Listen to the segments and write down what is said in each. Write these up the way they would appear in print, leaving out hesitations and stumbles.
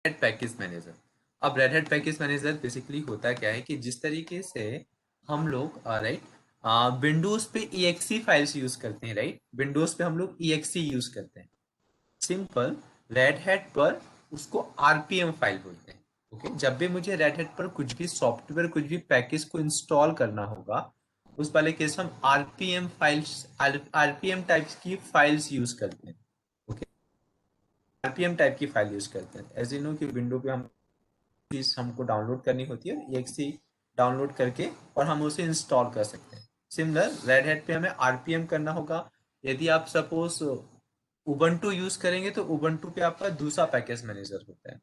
Head package manager. अब red head package manager basically होता क्या है कि जिस तरीके से हम लोग राइट विंडोज पे EXE फाइल्स यूज करते हैं, राइट विंडोज पे हम लोग EXE यूज करते हैं सिंपल। रेड हैट पर उसको आरपीएम फाइल बोलते हैं। ओके, जब भी मुझे रेड हैट पर कुछ भी सॉफ्टवेयर कुछ भी पैकेज को इंस्टॉल करना होगा उस वाले केस हम आरपीएम फाइल्स आरपीएम टाइप्स की फाइल्स यूज करते हैं। ओके, आरपीएम टाइप की फाइल यूज करते हैं। एज यू नो कि विंडो पे हम चीज हमको डाउनलोड करनी होती है EXE डाउनलोड करके और हम उसे इंस्टॉल कर सकते हैं। सिमिलर रेड हैट पे हमें आरपीएम करना होगा। यदि आप सपोज उबंटू यूज करेंगे तो उबंटू पे आपका दूसरा पैकेज मैनेजर होता है।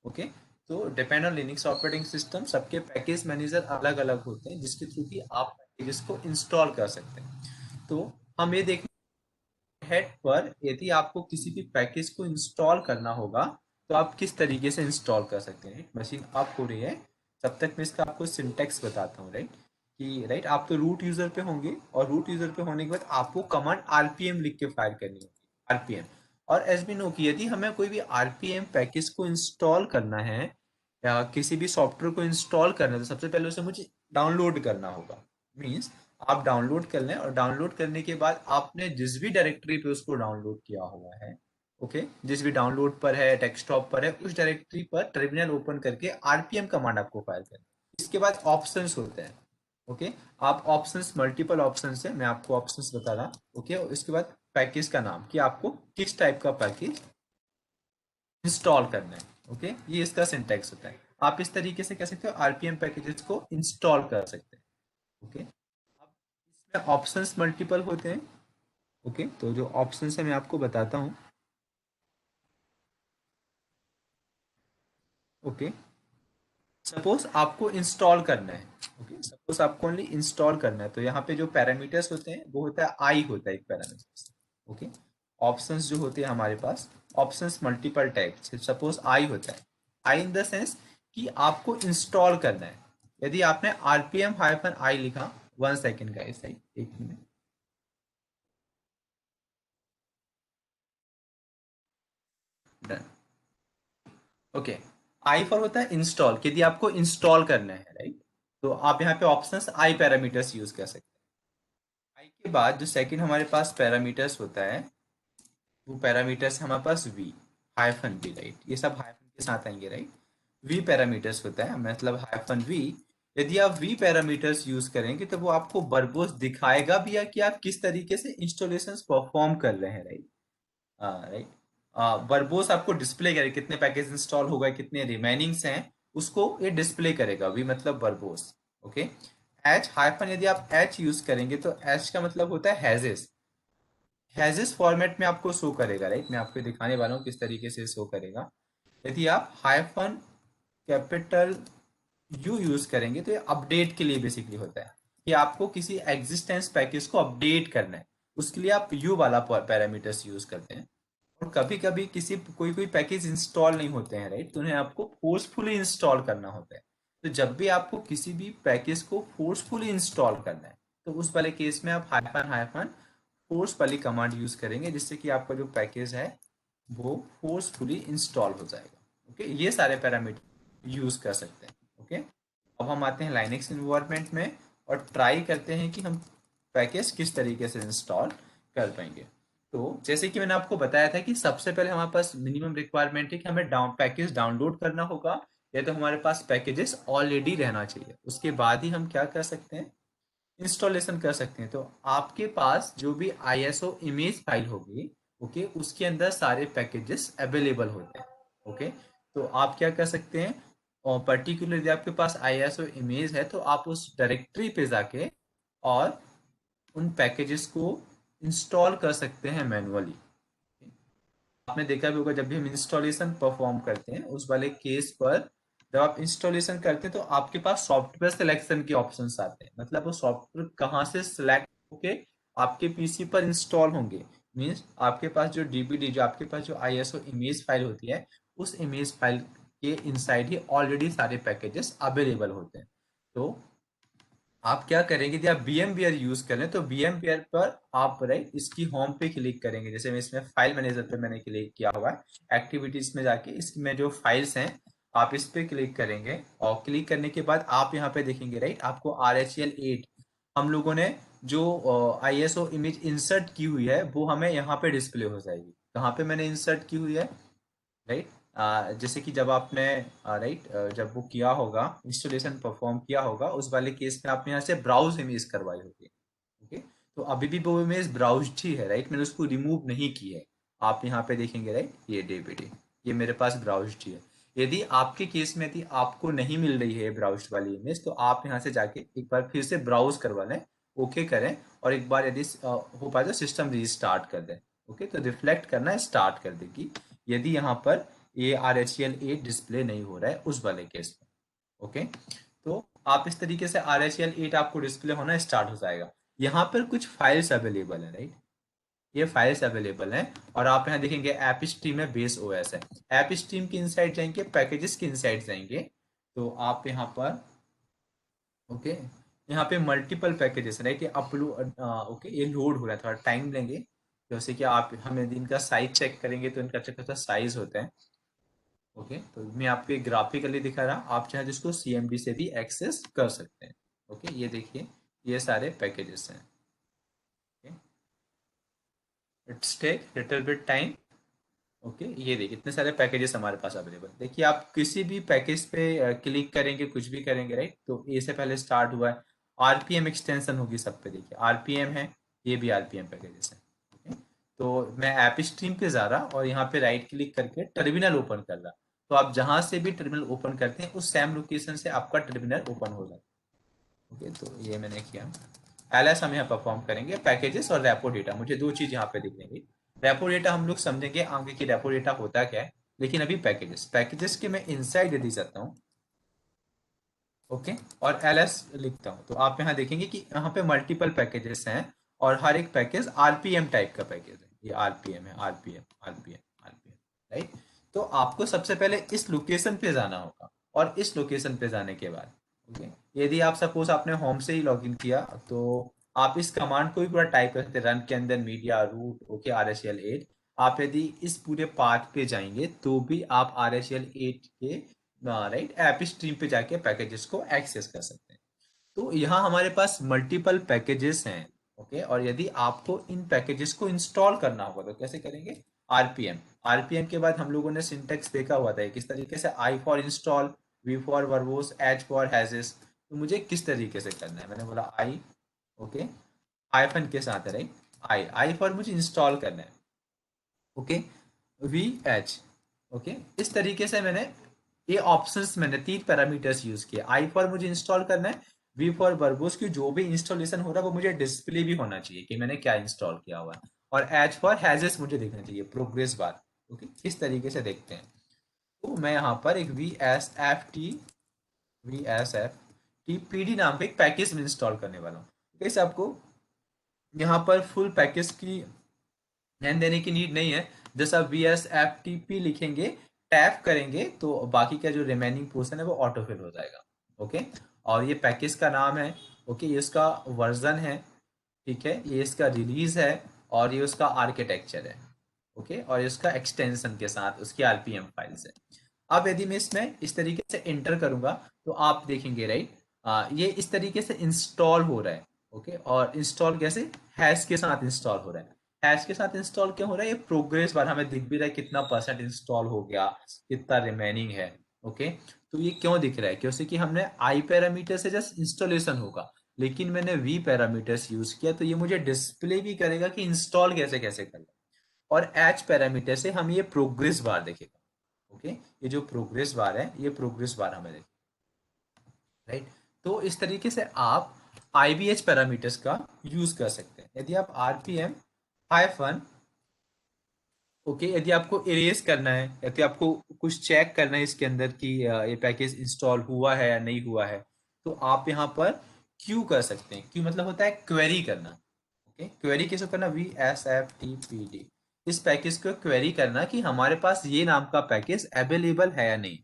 ओके, तो depend on Linux operating system सबके पैकेज मैनेजर अलग अलग होते हैं जिसके थ्रू कि आप पैकेजेस को इंस्टॉल कर सकते हैं। तो हम ये देखें हेड पर यदि आपको किसी भी पैकेज को इंस्टॉल करना होगा तो आप किस तरीके से इंस्टॉल कर सकते हैं। मशीन आप हो रही है तब तक मैं इसका आपको सिंटेक्स बताता हूँ, राइट कि राइट आप तो रूट यूजर पे होंगे और रूट यूजर पे होने के बाद आपको कमांड आरपीएम लिख के फायर करनी होगी आरपीएम। और एस बी नो की यदि हमें कोई भी आरपीएम पैकेज को इंस्टॉल करना है या किसी भी सॉफ्टवेयर को इंस्टॉल करना है तो सबसे पहले उसे मुझे डाउनलोड करना होगा। मीन्स आप डाउनलोड कर लें और डाउनलोड करने के बाद आपने जिस भी डायरेक्टरी पे उसको डाउनलोड किया हुआ है, ओके जिस भी डाउनलोड पर है डेस्कटॉप पर है उस डायरेक्टरी पर टर्मिनल ओपन करके आरपीएम कमांड आपको फायर करना है। इसके बाद ऑप्शंस होते हैं। ओके, आप ऑप्शंस मल्टीपल ऑप्शंस है, मैं आपको ऑप्शंस बता रहा। ओके, और इसके बाद पैकेज का नाम कि आपको किस टाइप का पैकेज इंस्टॉल करना है। ओके, ये इसका सिंटैक्स होता है। आप इस तरीके से कह सकते हो आरपीएम पैकेजेस को इंस्टॉल कर सकते हैं। ओके, अब इसमें ऑप्शंस मल्टीपल होते हैं। ओके, तो जो ऑप्शंस है मैं आपको बताता हूँ। ओके, सपोज आपको इंस्टॉल करना है। ओके, सपोज आपको ओनली इंस्टॉल करना है तो यहाँ पे जो पैरामीटर्स होते हैं वो होता है आई होता है एक पैरामीटर। ओके, ऑप्शंस जो होते हैं हमारे पास options multiple types, suppose I होता है। आई इन द सेंस कि आपको इंस्टॉल करना है। यदि आपने आरपीएम हाइफन आई लिखा, 1 सेकेंड का सही, 1 minute. Done. Okay, I for होता है इंस्टॉल, यदि आपको इंस्टॉल करना है, राइट तो आप यहाँ पे ऑप्शंस आई पैरामीटर्स यूज कर सकते हैं। आई के बाद जो सेकंड हमारे पास पैरामीटर्स होता है वो पैरामीटर्स हमारे पास वी हाइफन वी, राइट ये सब हाइफन के साथ आएंगे, राइट वी पैरामीटर्स होता है मतलब हाइफन वी। यदि आप वी पैरामीटर्स यूज करेंगे तो वो आपको वर्बोस दिखाएगा भी या कि आप किस तरीके से इंस्टॉलेशन परफॉर्म कर रहे हैं, राइट राइट वर्बोस आपको डिस्प्ले करेगा कितने पैकेज इंस्टॉल हो गए कितने रिमेनिंग्स हैं उसको ये डिस्प्ले करेगा। वी मतलब वर्बोस। ओके, एच हाइफन यदि आप एच यूज करेंगे तो एच का मतलब होता है हैजेस। हैजेस फॉर्मेट में आपको शो करेगा, राइट मैं आपको दिखाने वाला हूँ किस तरीके से शो करेगा। यदि आप हाइफन कैपिटल यू यूज करेंगे तो ये अपडेट के लिए बेसिकली होता है कि आपको किसी एग्जिस्टेंस पैकेज को अपडेट करना है उसके लिए आप यू वाला पैरामीटर्स यूज करते हैं। और कभी कभी किसी कोई कोई पैकेज इंस्टॉल नहीं होते हैं, राइट तो उन्हें आपको फोर्सफुली इंस्टॉल करना होता है। तो जब भी आपको किसी भी पैकेज को फोर्सफुली इंस्टॉल करना है तो उस वाले केस में आप हाइफन हाइफन फोर्स वाली कमांड यूज करेंगे जिससे कि आपका जो पैकेज है वो फोर्सफुली इंस्टॉल हो जाएगा। ओके, ये सारे पैरामीटर यूज कर सकते हैं। ओके, अब हम आते हैं लाइनेक्स इन्वायरमेंट में और ट्राई करते हैं कि हम पैकेज किस तरीके से इंस्टॉल कर पाएंगे। तो जैसे कि मैंने आपको बताया था कि सबसे पहले हमारे पास मिनिमम रिक्वायरमेंट है कि हमें पैकेज डाउनलोड करना होगा या तो हमारे पास पैकेजेस ऑलरेडी रहना चाहिए। उसके बाद ही हम क्या कर सकते हैं इंस्टॉलेशन कर सकते हैं। तो आपके पास जो भी आईएसओ इमेज फाइल होगी, ओके उसके अंदर सारे पैकेजेस अवेलेबल होते हैं। ओके, तो आप क्या कर सकते हैं और पर्टिकुलर यदि आपके पास आईएसओ इमेज है तो आप उस डायरेक्टरी पे जाके और उन पैकेजेस को इंस्टॉल कर सकते हैं मैनुअली। आपने देखा भी होगा जब भी हम इंस्टॉलेशन परफॉर्म करते हैं उस वाले केस पर जब आप इंस्टॉलेशन करते हैं तो आपके पास सॉफ्टवेयर सिलेक्शन के ऑप्शंस आते हैं मतलब वो सॉफ्टवेयर कहाँ से सिलेक्ट होके आपके पीसी पर इंस्टॉल होंगे। मीन्स आपके पास जो डीवीडी जो आपके पास जो आईएसओ इमेज फाइल होती है उस इमेज फाइल के इनसाइड ही ऑलरेडी सारे पैकेजेस अवेलेबल होते हैं। तो आप क्या करेंगे, यदि आप VMware यूज करें तो VMware पर आप राइट इसकी होम पे क्लिक करेंगे। जैसे मैं इसमें फाइल मैनेजर पे मैंने क्लिक किया हुआ है, एक्टिविटीज में जाके इसमें जो फाइल्स हैं आप इस पे क्लिक करेंगे, और क्लिक करने के बाद आप यहाँ पे देखेंगे राइट आपको RHEL 8 हम लोगों ने जो ISO इमेज इंसर्ट की हुई है वो हमें यहाँ पे डिस्प्ले हो जाएगी। कहाँ पे मैंने इंसर्ट की हुई है राइट, जैसे कि जब आपने राइट जब वो किया होगा इंस्टॉलेशन परफॉर्म किया होगा उस वाले केस में आपने यहाँ से ब्राउज इमेज करवाई होगी। ओके, तो अभी भी वो इमेज ब्राउज्ड ही है राइट, मैंने उसको रिमूव नहीं की है। आप यहाँ पे देखेंगे राइट ये DPD ये मेरे पास ब्राउज्ड ही है। यदि आपके केस में यदि आपको नहीं मिल रही है ब्राउज्ड वाली इमेज तो आप यहाँ से जाके एक बार फिर से ब्राउज करवा लें, ओके करें, और एक बार यदि हो पाए तो सिस्टम रीस्टार्ट कर दें। ओके, तो रिफ्लेक्ट करना स्टार्ट कर देगी यदि यहाँ पर ये RHEL 8 डिस्प्ले नहीं हो रहा है उस वाले केस में। ओके, तो आप इस तरीके से RHEL 8 आपको डिस्प्ले होना स्टार्ट हो जाएगा। यहाँ पर कुछ फाइल्स अवेलेबल है राइट, ये फाइल्स अवेलेबल हैं, और आप यहाँ देखेंगे ऐप स्ट्रीम है, बेस OS है। ऐप स्ट्रीम के इनसाइड जाएंगे, पैकेजेस के इनसाइड जाएंगे, तो आप यहाँ पर ओके यहाँ पे मल्टीपल पैकेजेस राइट, ये अपलोड ओके ये लोड हो रहा है, थोड़ा टाइम लेंगे। जैसे कि आप हमें इनका साइज चेक करेंगे तो इनका अच्छा खासा साइज होता है। ओके, तो मैं आपको एक ग्राफिकली दिखा रहा, आप चाहे जिसको CMD से भी एक्सेस कर सकते हैं। ओके, ये देखिए ये सारे पैकेजेस हैं। It's take little bit time. Okay, ये देखिए इतने सारे पैकेजेस हमारे पास अवेलेबल। देखिए आप किसी भी पैकेज पे क्लिक करेंगे कुछ भी करेंगे राइट, तो ए से पहले स्टार्ट हुआ है, RPM एक्सटेंशन होगी सब पे, देखिए RPM है, ये भी RPM पैकेजेस है। ओके, तो मैं ऐप स्ट्रीम पे जा रहा और यहाँ पे राइट क्लिक करके टर्मिनल ओपन कर रहा, तो आप जहां से भी टर्मिनल ओपन करते हैं उस सेम लोकेशन से आपका टर्मिनल ओपन हो जाता है। ओके, तो ये मैंने किया। LS हम यहाँ परफॉर्म करेंगे, पैकेजेस और रेपो डेटा, मुझे दो चीज यहाँ पे दिखेंगी। रेपो डेटा हम लोग समझेंगे आगे की रेपो डेटा होता क्या है, लेकिन अभी पैकेजेस पैकेजेस के मैं इनसाइड यदि जाता हूँ ओके और LS लिखता हूँ तो आप यहाँ देखेंगे कि यहाँ पे मल्टीपल पैकेजेस हैं, और हर एक पैकेज RPM टाइप का पैकेज है। ये RPM है, RPM राइट। तो आपको सबसे पहले इस लोकेशन पे जाना होगा, और इस लोकेशन पे जाने के बाद ओके यदि आप सपोज आपने होम से ही लॉगिन किया तो आप इस कमांड को भी पूरा टाइप कर सकते हैं, रन के अंदर मीडिया रूट ओके RHEL 8। आप यदि इस पूरे पाथ पे जाएंगे तो भी आप RHEL 8 के राइट ऐप स्ट्रीम पे जाके पैकेजेस को एक्सेस कर सकते हैं। तो यहाँ हमारे पास मल्टीपल पैकेजेस हैं। ओके, और यदि आपको इन पैकेजेस को इंस्टॉल करना होगा तो कैसे करेंगे, RPM। RPM के बाद हम लोगों ने सिंटेक्स देखा हुआ था किस तरीके से, I for install, V for verbose, H for Hess's. तो मुझे किस तरीके से करना है, मैंने बोला I ओके हाइफन के साथ है राइट, आई फॉर मुझे इंस्टॉल करना है ओके VH ओके। इस तरीके से मैंने ये ऑप्शंस मैंने तीन पैरामीटर्स यूज किए, I फॉर मुझे इंस्टॉल करना है, V फॉर वर्बोस की जो भी इंस्टॉलेशन हो रहा है वो मुझे डिस्प्ले भी होना चाहिए कि मैंने क्या इंस्टॉल किया हुआ है, और H फॉर हैजेस मुझे देखना चाहिए प्रोग्रेस बार। ओके, इस तरीके से देखते हैं। तो मैं यहाँ पर एक VSFT PD नाम का एक पैकेज इंस्टॉल करने वाला हूँ। कैसे आपको यहाँ पर फुल पैकेज की ध्यान देने की नीड नहीं है, जैसा VSFTP लिखेंगे टैप करेंगे तो बाकी का जो रिमेनिंग पोर्शन है वो ऑटो फिल हो जाएगा। ओके, और ये पैकेज का नाम है ओके, ये इसका वर्जन है, ठीक है, ये इसका रिलीज है, और ये उसका आर्किटेक्चर है ओके, और इसका एक्सटेंशन के साथ उसकी RPM फाइल्स है। अब यदि मैं इसमें इस तरीके से इंटर करूंगा तो आप देखेंगे राइट ये इस तरीके से इंस्टॉल हो रहा है ओके, और इंस्टॉल कैसे, हैश के साथ इंस्टॉल हो रहा है। हैश के साथ इंस्टॉल क्यों हो रहा है, ये प्रोग्रेस बार हमें दिख भी रहा है कितना परसेंट इंस्टॉल हो गया, कितना रिमेनिंग है ओके। तो ये क्यों दिख रहा है, क्योंकि कि हमने आई पैरामीटर से जस्ट इंस्टॉलेशन होगा, लेकिन मैंने वी पैरामीटर्स यूज किया तो ये मुझे डिस्प्ले भी करेगा कि इंस्टॉल कैसे कैसे करना, और एच पैरामीटर से हम ये प्रोग्रेस बार देखेगा ओके। ये जो प्रोग्रेस बार है ये प्रोग्रेस बार हमें देखेगा राइट। तो इस तरीके से आप IBH पैरामीटर्स का यूज कर सकते हैं। यदि आप RPM हाइफन ओके यदि आपको इरेज करना है, यदि आपको कुछ चेक करना है इसके अंदर कि ये पैकेज इंस्टॉल हुआ है या नहीं हुआ है, तो आप यहाँ पर क्यू कर सकते हैं। क्यू मतलब होता है क्वेरी करना ओके, क्वेरी किसको करना, VSFTPD, इस पैकेज को क्वेरी करना कि हमारे पास ये नाम का पैकेज अवेलेबल है या नहीं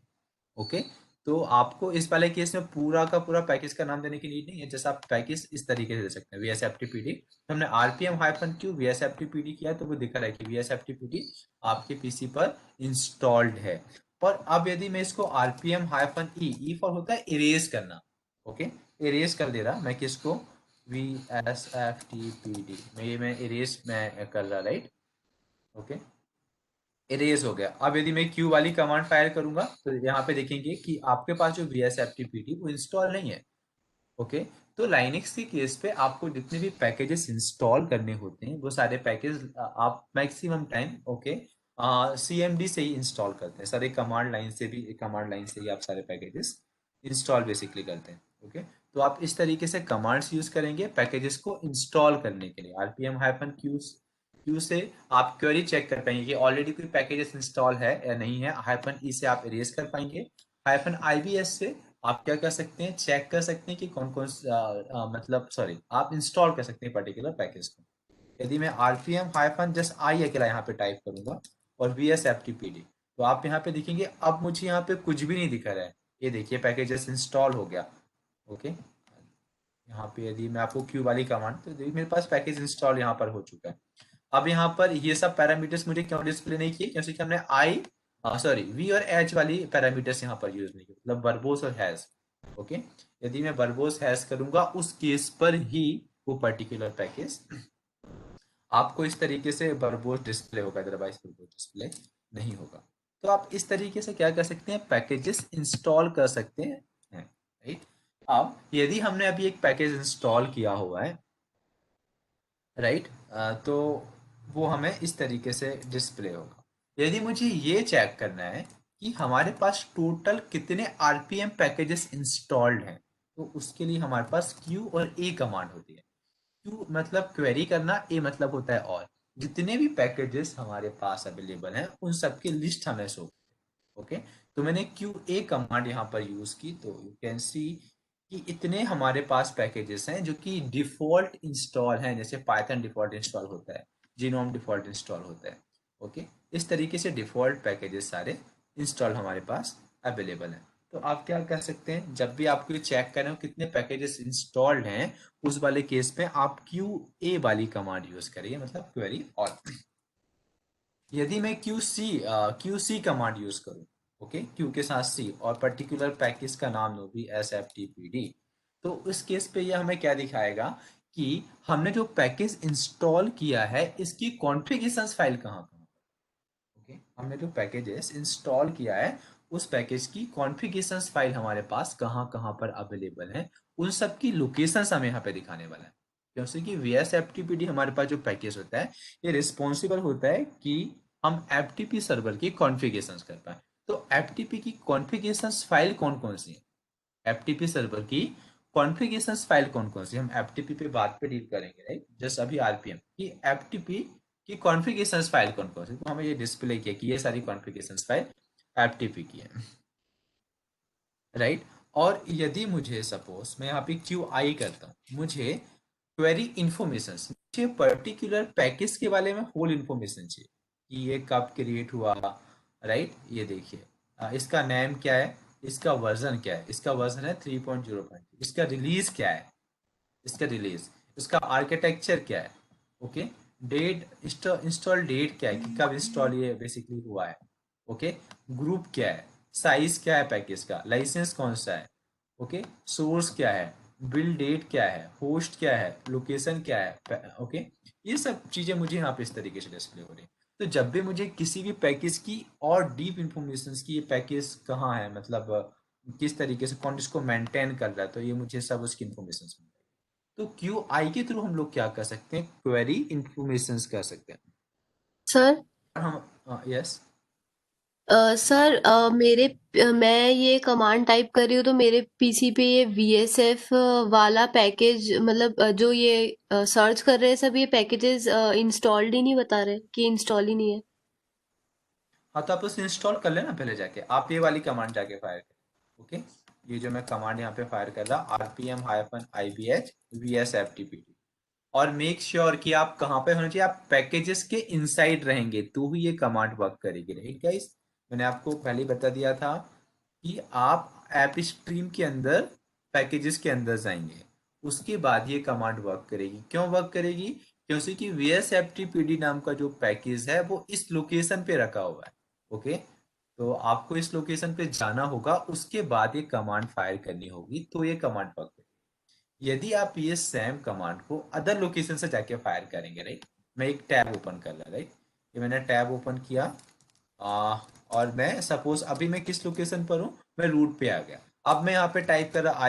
ओके। तो आपको इस वाले केस में पूरा का पूरा पैकेज का नाम देने की नीड नहीं है, जैसे आप पैकेज इस तरीके से दे सकते हैं VSFTPD। तो हमने RPM-Q VSFTPD किया तो वो दिख रहा है कि VSFTPD आपके पीसी पर इंस्टॉल्ड है। और अब यदि मैं इसको RPM-E फॉर होता है इरेज करना, ओके, इरेज कर दे रहा मैं किसको, VSFTPD मैं इरेज मैं कर रहा, राइट, ओके, इरेज हो गया। अब यदि मैं क्यू वाली कमांड फायर करूंगा तो यहाँ पे देखेंगे कि आपके पास जो VSFTPD वो इंस्टॉल नहीं है, ओके। तो लाइनक्स के केस पे आपको जितने भी पैकेजेस इंस्टॉल करने होते हैं वो सारे पैकेज आप मैक्सिमम टाइम, ओके, CMD से ही इंस्टॉल करते हैं, सारे कमांड लाइन से भी, कमांड लाइन से ही आप सारे पैकेजेस इंस्टॉल बेसिकली करते हैं, ओके। तो आप इस तरीके से कमांड्स यूज करेंगे पैकेजेस को इंस्टॉल करने के लिए। RPM-Q से आप क्वेरी चेक कर पाएंगे कि ऑलरेडी कोई पैकेजेस इंस्टॉल है या नहीं है। -E से आप इरेज कर पाएंगे। -IBS से आप क्या कर सकते हैं, चेक कर सकते हैं कि कौन कौन मतलब सॉरी, आप इंस्टॉल कर सकते हैं पर्टिकुलर पैकेज को। यदि मैं RPM-I अकेला यहाँ पे टाइप करूंगा और VSFTPD, तो आप यहाँ पे देखेंगे अब मुझे यहाँ पे कुछ भी नहीं दिख रहा है। ये देखिए पैकेजेस इंस्टॉल हो गया, ओके। यहाँ पे यदि मैं आपको क्यू वाली कमांड, तो देखिए मेरे पास पैकेज इंस्टॉल यहाँ पर हो चुका है। अब यहाँ पर ये सब पैरामीटर्स मुझे क्यों डिस्प्ले नहीं किए, क्योंकि हमने V और H वाली पैरामीटर्स यहाँ पर यूज नहीं किए, मतलब वर्बोस और हैज, ओके। यदि मैं वर्बोस हैज करूंगा उस केस पर ही वो पर्टिकुलर पैकेज आपको इस तरीके से वर्बोस डिस्प्ले होगा, अदरवाइज वर्बोस डिस्प्ले नहीं होगा। तो आप इस तरीके से क्या कर सकते हैं, पैकेजेस इंस्टॉल कर सकते हैं, राइट। अब यदि हमने अभी एक पैकेज इंस्टॉल किया हुआ है, राइट, तो वो हमें इस तरीके से डिस्प्ले होगा। यदि मुझे ये चेक करना है कि हमारे पास टोटल कितने RPM पैकेजेस इंस्टॉल्ड हैं, तो उसके लिए हमारे पास Q और A कमांड होती है। Q मतलब क्वेरी करना, A मतलब होता है और जितने भी पैकेजेस हमारे पास अवेलेबल हैं उन सबकी लिस्ट हमें शो, ओके। तो मैंने QA कमांड यहाँ पर यूज की, तो यू कैन सी कि इतने हमारे पास पैकेजेस हैं जो कि डिफॉल्ट इंस्टॉल हैं, जैसे पाइथन डिफॉल्ट इंस्टॉल होता है, जीनोम डिफॉल्ट इंस्टॉल होता है, ओके। इस तरीके से डिफॉल्ट पैकेजेस सारे इंस्टॉल हमारे पास अवेलेबल हैं। तो आप क्या कर सकते हैं, जब भी आपको ये चेक करें कितने पैकेजेस इंस्टॉल्ड हैं, उस वाले केस में आप QA वाली कमांड यूज करिए, मतलब क्वेरी ऑल। यदि मैं QC कमांड यूज करूं, ओके, Q के साथ C और पर्टिकुलर पैकेज का नाम लो भी SFTPD, तो इस केस पे ये हमें क्या दिखाएगा कि हमने जो पैकेज इंस्टॉल किया है इसकी कॉन्फ़िगरेशन फाइल कहाँ कहाँ, ओके। हमने जो पैकेजेस इंस्टॉल किया है उस पैकेज की कॉन्फ़िगरेशन फाइल हमारे पास कहाँ कहाँ पर अवेलेबल है, उन सब की लोकेशंस हमें यहाँ पे दिखाने वाला है। जैसे कि VSFTPD हमारे पास जो पैकेज होता है ये रिस्पॉन्सिबल होता है कि हम FTP सर्वर की कॉन्फ़िगरेशंस कर पाए। तो FTP की कॉन्फ़िगरेशंस फाइल कौन कौन सी है, FTP सर्वर की कॉन्फ़िगरेशंस फाइल कौन कौन सी, हम FTP पे बात पे डील करेंगे, राइट, जस्ट अभी RPM की FTP की कॉन्फ़िगरेशंस फाइल कौन कौन सी, तो हमें ये डिस्प्ले किया कि ये सारी कॉन्फ़िगरेशंस फाइल FTP की है, राइट। और यदि मुझे सपोज मैं यहाँ पे QI करता हूँ, मुझे क्वेरी इन्फॉर्मेशन, मुझे पर्टिकुलर पैकेज के बारे में होल इन्फॉर्मेशन चाहिए कि ये कब क्रिएट हुआ, राइट। ये देखिए इसका नेम क्या है, इसका वर्जन क्या है, इसका वर्जन है 3.0, इसका रिलीज क्या है, इसका रिलीज, इसका आर्किटेक्चर क्या है, ओके। डेट, इंस्टॉल डेट क्या है कि कब इंस्टॉल ये बेसिकली हुआ है, ओके। ग्रुप क्या है, साइज क्या है पैकेज का, लाइसेंस कौन सा है, ओके। सोर्स क्या है, बिल्ड डेट क्या है, होस्ट क्या है, लोकेशन क्या है, ओके। ये सब चीजें मुझे यहाँ पे इस तरीके से डिस्प्ले हो रही है। तो जब भी मुझे किसी भी पैकेज की और डीप इंफॉर्मेशन की, ये पैकेज कहाँ है, मतलब किस तरीके से कौन इसको मेंटेन कर रहा है, तो ये मुझे सब उसकी इन्फॉर्मेशन मिल रही है। तो QI के थ्रू हम लोग क्या कर सकते हैं, क्वेरी इंफॉर्मेशन कर सकते हैं। सर। और हम यस, सर, मैं ये कमांड टाइप कर रही हूँ तो मेरे पीसी पे ये VSF वाला पैकेज, मतलब जो ये सर्च कर रहे हैं सब, ये पैकेजेस इंस्टॉल्ड ही नहीं बता रहे कि इंस्टॉल ही नहीं है। हाँ तो आप उसे इंस्टॉल कर लेना पहले जाके, आप ये वाली कमांड जाके फायर करें, ओके। ये जो मैं कमांड यहाँ पे फायर कर रहा, RPM-IBH VSFTPD, और मेक श्योर कि आप कहाँ पे होना चाहिए, आप पैकेजेस के इनसाइड रहेंगे तो ही ये कमांड वर्क करेगी, राइट गाइस। मैंने आपको पहले ही बता दिया था कि आप ऐप स्ट्रीम के अंदर पैकेजेस के अंदर जाएंगे, उसके बाद ये कमांड वर्क करेगी। क्यों वर्क करेगी? क्योंकि vsftpd नाम का जो पैकेज है वो इस लोकेशन पे रखा हुआ है। ओके, तो आपको इस लोकेशन पे जाना होगा, उसके बाद ये कमांड फायर करनी होगी, तो ये कमांड वर्क करेगी। यदि आप ये सेम कमांड को अदर लोकेशन से जाके फायर करेंगे, राइट, मैं एक टैब ओपन कर रहा, राइट, ये मैंने टैब ओपन किया, और मैं सपोज अभी मैं किस लोकेशन पर हूँ, मैं रूट पे आ गया। अब मैं यहाँ पे टाइप कर रहा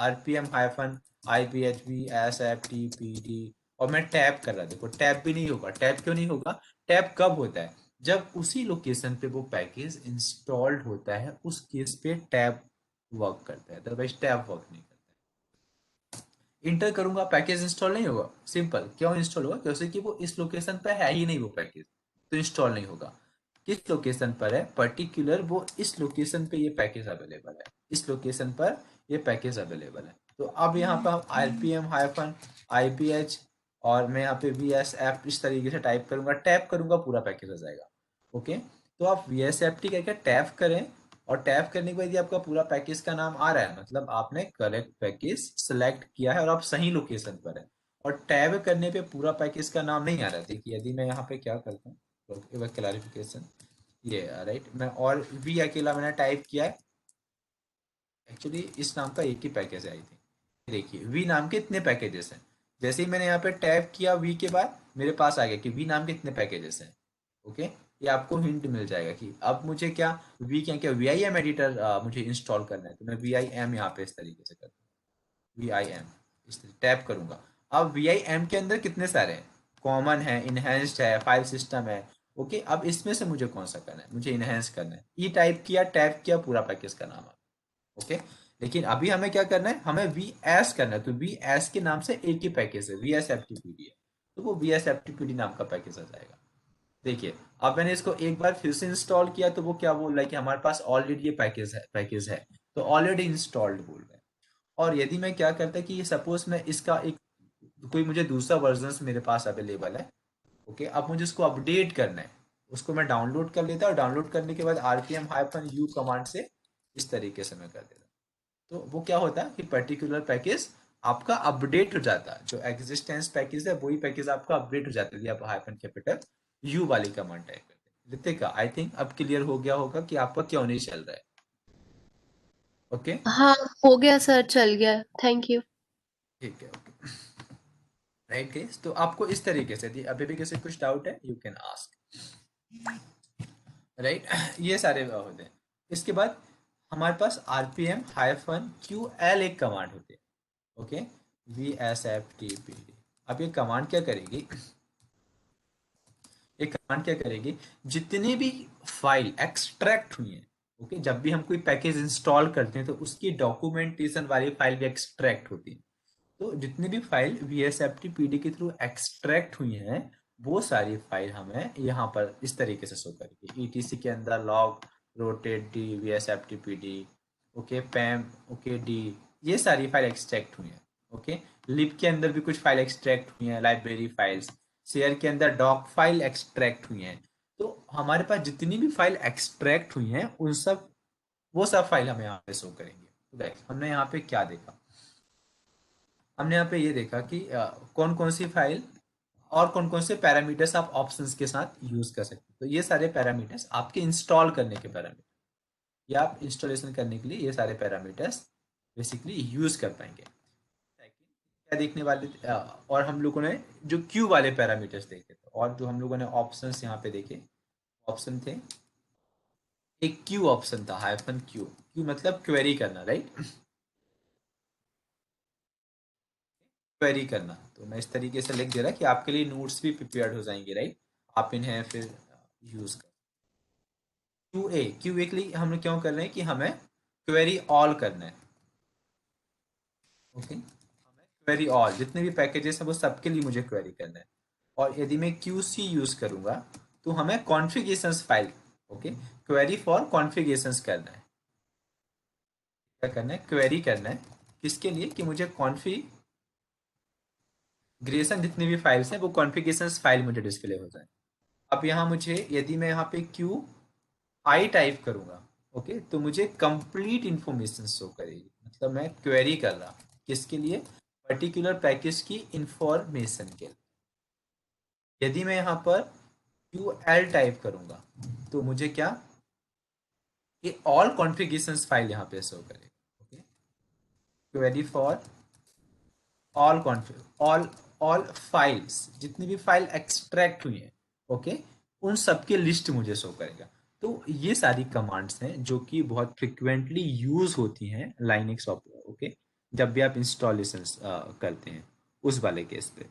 RPM-IPHB-SFTPD, और मैं टैप कर रहा, देखो टैप भी नहीं होगा। टैप क्यों नहीं होगा? टैप कब होता है? जब उसी लोकेशन पे वो पैकेज इंस्टॉल्ड होता है, उस केस पे टैप वर्क करता है, अदरवाइज टैप वर्क नहीं करता। इंटर करूंगा, पैकेज इंस्टॉल नहीं होगा। सिंपल, क्यों इंस्टॉल होगा? क्योंकि वो इस लोकेशन पर है ही नहीं वो पैकेज, तो इंस्टॉल नहीं होगा। किस लोकेशन पर है पर्टिकुलर? वो इस लोकेशन पे ये पैकेज अवेलेबल है, इस लोकेशन पर ये पैकेज अवेलेबल है। तो अब यहाँ पर हम RPM-IPH और मैं यहाँ पे VSF इस तरीके से टाइप करूंगा, टैप करूंगा, पूरा पैकेज आ जाएगा। ओके, तो आप VSFT करके टैप करें, और टैप करने के बाद ये आपका पूरा पैकेज का नाम आ रहा है, मतलब आपने करेक्ट पैकेज सेलेक्ट किया है और आप सही लोकेशन पर है। और टैब करने पे पूरा पैकेज का नाम नहीं आ रहा। देखिए यदि मैं यहाँ पे क्या करता हूँ, तो एक क्लैरिफिकेशन, ये राइट, मैं और वी अकेला मैंने टाइप किया है, एक्चुअली इस नाम का एक ही पैकेज है आई थिंक। देखिए वी नाम के इतने पैकेजेस हैं, जैसे ही मैंने यहाँ पे टैप किया वी के बाद मेरे पास आ गया कि वी नाम के इतने पैकेजेस हैं। ओके, ये आपको हिंट मिल जाएगा कि अब मुझे क्या वी क्या VIM एडिटर मुझे इंस्टॉल करना है, तो मैं VIM यहाँ पे इस तरीके से करता हूँ, VIM इस टैप करूंगा। अब VIM के अंदर कितने सारे हैं? कॉमन है, इनहेंस्ड है, फाइल सिस्टम है। ओके, अब इसमें से मुझे कौन सा करना है? मुझे इनहेंस करना है। ई टाइप किया, टैप किया, पूरा पैकेज का नाम आ। ओके, लेकिन अभी हमें क्या करना है? हमें VS करना है, तो VS के नाम से एक ही पैकेज है, VSFTPD है, तो वो VSFTPD नाम का पैकेज आ जाएगा। देखिए अब मैंने इसको एक बार फिर से इंस्टॉल किया, तो वो क्या बोल रहा है कि हमारे पास ऑलरेडी ये पैकेज है, तो ऑलरेडी इंस्टॉल्ड बोल रहा है। और यदि मैं क्या करता कि सपोज मैं इसका एक कोई मुझे दूसरा वर्जन मेरे पास अवेलेबल है। ओके, अब मुझे उसको अपडेट करना है, उसको मैं डाउनलोड कर लेता, और डाउनलोड करने के बाद RPM-U कमांड से इस तरीके से मैं कर देता। तो वो क्या होता है कि पर्टिकुलर पैकेज आपका अपडेट हो जाता है, जो एग्जिस्टेंस पैकेज है वही पैकेज आपका अपडेट हो जाता है, आप हाइफन कैपिटल यू वाली कमांड टाइप करते हैं। रितिका, आई थिंक अब क्लियर हो गया होगा कि आपका क्यों नहीं चल रहा है। ओके, हाँ, हो गया सर, चल गया। Thank you. ठीक है, ओके, राइट गाइस, तो आपको इस तरीके से यदि अभी भी किसी कुछ डाउट है यू कैन आस्क, राइट। ये सारे होते हैं। इसके बाद हमारे पास RPM-QL एक कमांड होती है। Okay, VSFTPD। अब ये कमांड क्या करेगी? ये कमांड क्या करेगी? जितनी भी फाइल एक्सट्रैक्ट हुई है, ओके, जब भी हम कोई पैकेज इंस्टॉल करते हैं तो उसकी डॉक्यूमेंटेशन वाली फाइल भी एक्सट्रैक्ट होती है। तो जितनी भी फाइल VSFTPD के थ्रू एक्सट्रैक्ट हुई हैं, वो सारी फाइल हमें यहाँ पर इस तरीके से शो करेगी। ETC के अंदर log rotate D VSFTPD, okay, PAM, okay, D, ये सारी फाइल एक्सट्रैक्ट हुई हैं। ओके, लिब के अंदर भी कुछ फाइल एक्सट्रैक्ट हुई हैं, लाइब्रेरी फाइल्स, शेयर के अंदर डॉक फाइल एक्सट्रैक्ट हुई हैं। तो हमारे पास जितनी भी फाइल एक्सट्रैक्ट हुई हैं उन सब, वो सब फाइल हमें यहाँ पे शो करेंगे। तो गाइस हमने यहाँ पे क्या देखा? हमने यहाँ पे ये देखा कि कौन कौन सी फाइल और कौन कौन से पैरामीटर्स आप ऑप्शंस के साथ यूज कर सकते हैं। तो ये सारे पैरामीटर्स आपके इंस्टॉल करने के पैरामीटर, या आप इंस्टॉलेशन करने के लिए ये सारे पैरामीटर्स बेसिकली यूज कर पाएंगे। क्या देखने वाले और हम लोगों ने जो क्यू वाले पैरामीटर्स देखे थे, और जो हम लोगों ने ऑप्शंस यहाँ पे देखे, ऑप्शन थे, एक क्यू ऑप्शन था, हाइफन क्यू। क्यू मतलब क्वेरी करना, राइट, क्वेरी करना। तो मैं इस तरीके से लिख दे रहा कि आपके लिए नोट्स भी प्रिपेयर्ड हो जाएंगे, राइट, आप इन्हें फिर यूज कर। क्यू ए के लिए हम लोग क्यों कर रहे हैं कि हमें क्वेरी ऑल करना है। ओके, हमें क्वेरी ऑल, जितने भी पैकेजेस हैं वो सबके लिए मुझे क्वेरी करना है। और यदि मैं QC यूज करूंगा तो हमें configurations file, okay, query for configurations करना है। क्या करना है? क्वेरी करना है, किसके लिए? कि मुझे कॉन्फ़िगरेशन जितनी भी फाइल्स हैं वो कॉन्फ़िगरेशंस फाइल मुझे डिस्प्ले हो जाए। अब यहाँ मुझे, यदि मैं यहाँ पे QI टाइप करूंगा, ओके, तो मुझे कंप्लीट इंफॉर्मेशन शो करेगी, मतलब मैं क्वेरी कर रहा हूँ किसके लिए, पर्टिकुलर पैकेज की इंफॉर्मेशन के लिए। यदि मैं यहाँ पर QL टाइप करूंगा तो मुझे क्या, ये ऑल कॉन्फ़िगरेशंस फाइल यहाँ पे शो करेगा। Okay, query for all config, all files, जितनी भी फाइल एक्सट्रैक्ट हुई है, ओके, उन सब की लिस्ट मुझे शो करेगा। तो ये सारी कमांड्स हैं जो कि बहुत फ्रिक्वेंटली यूज होती हैं लाइनक्स ऑपरेटर, ओके, जब भी आप इंस्टॉलेशन करते हैं उस वाले केस पे।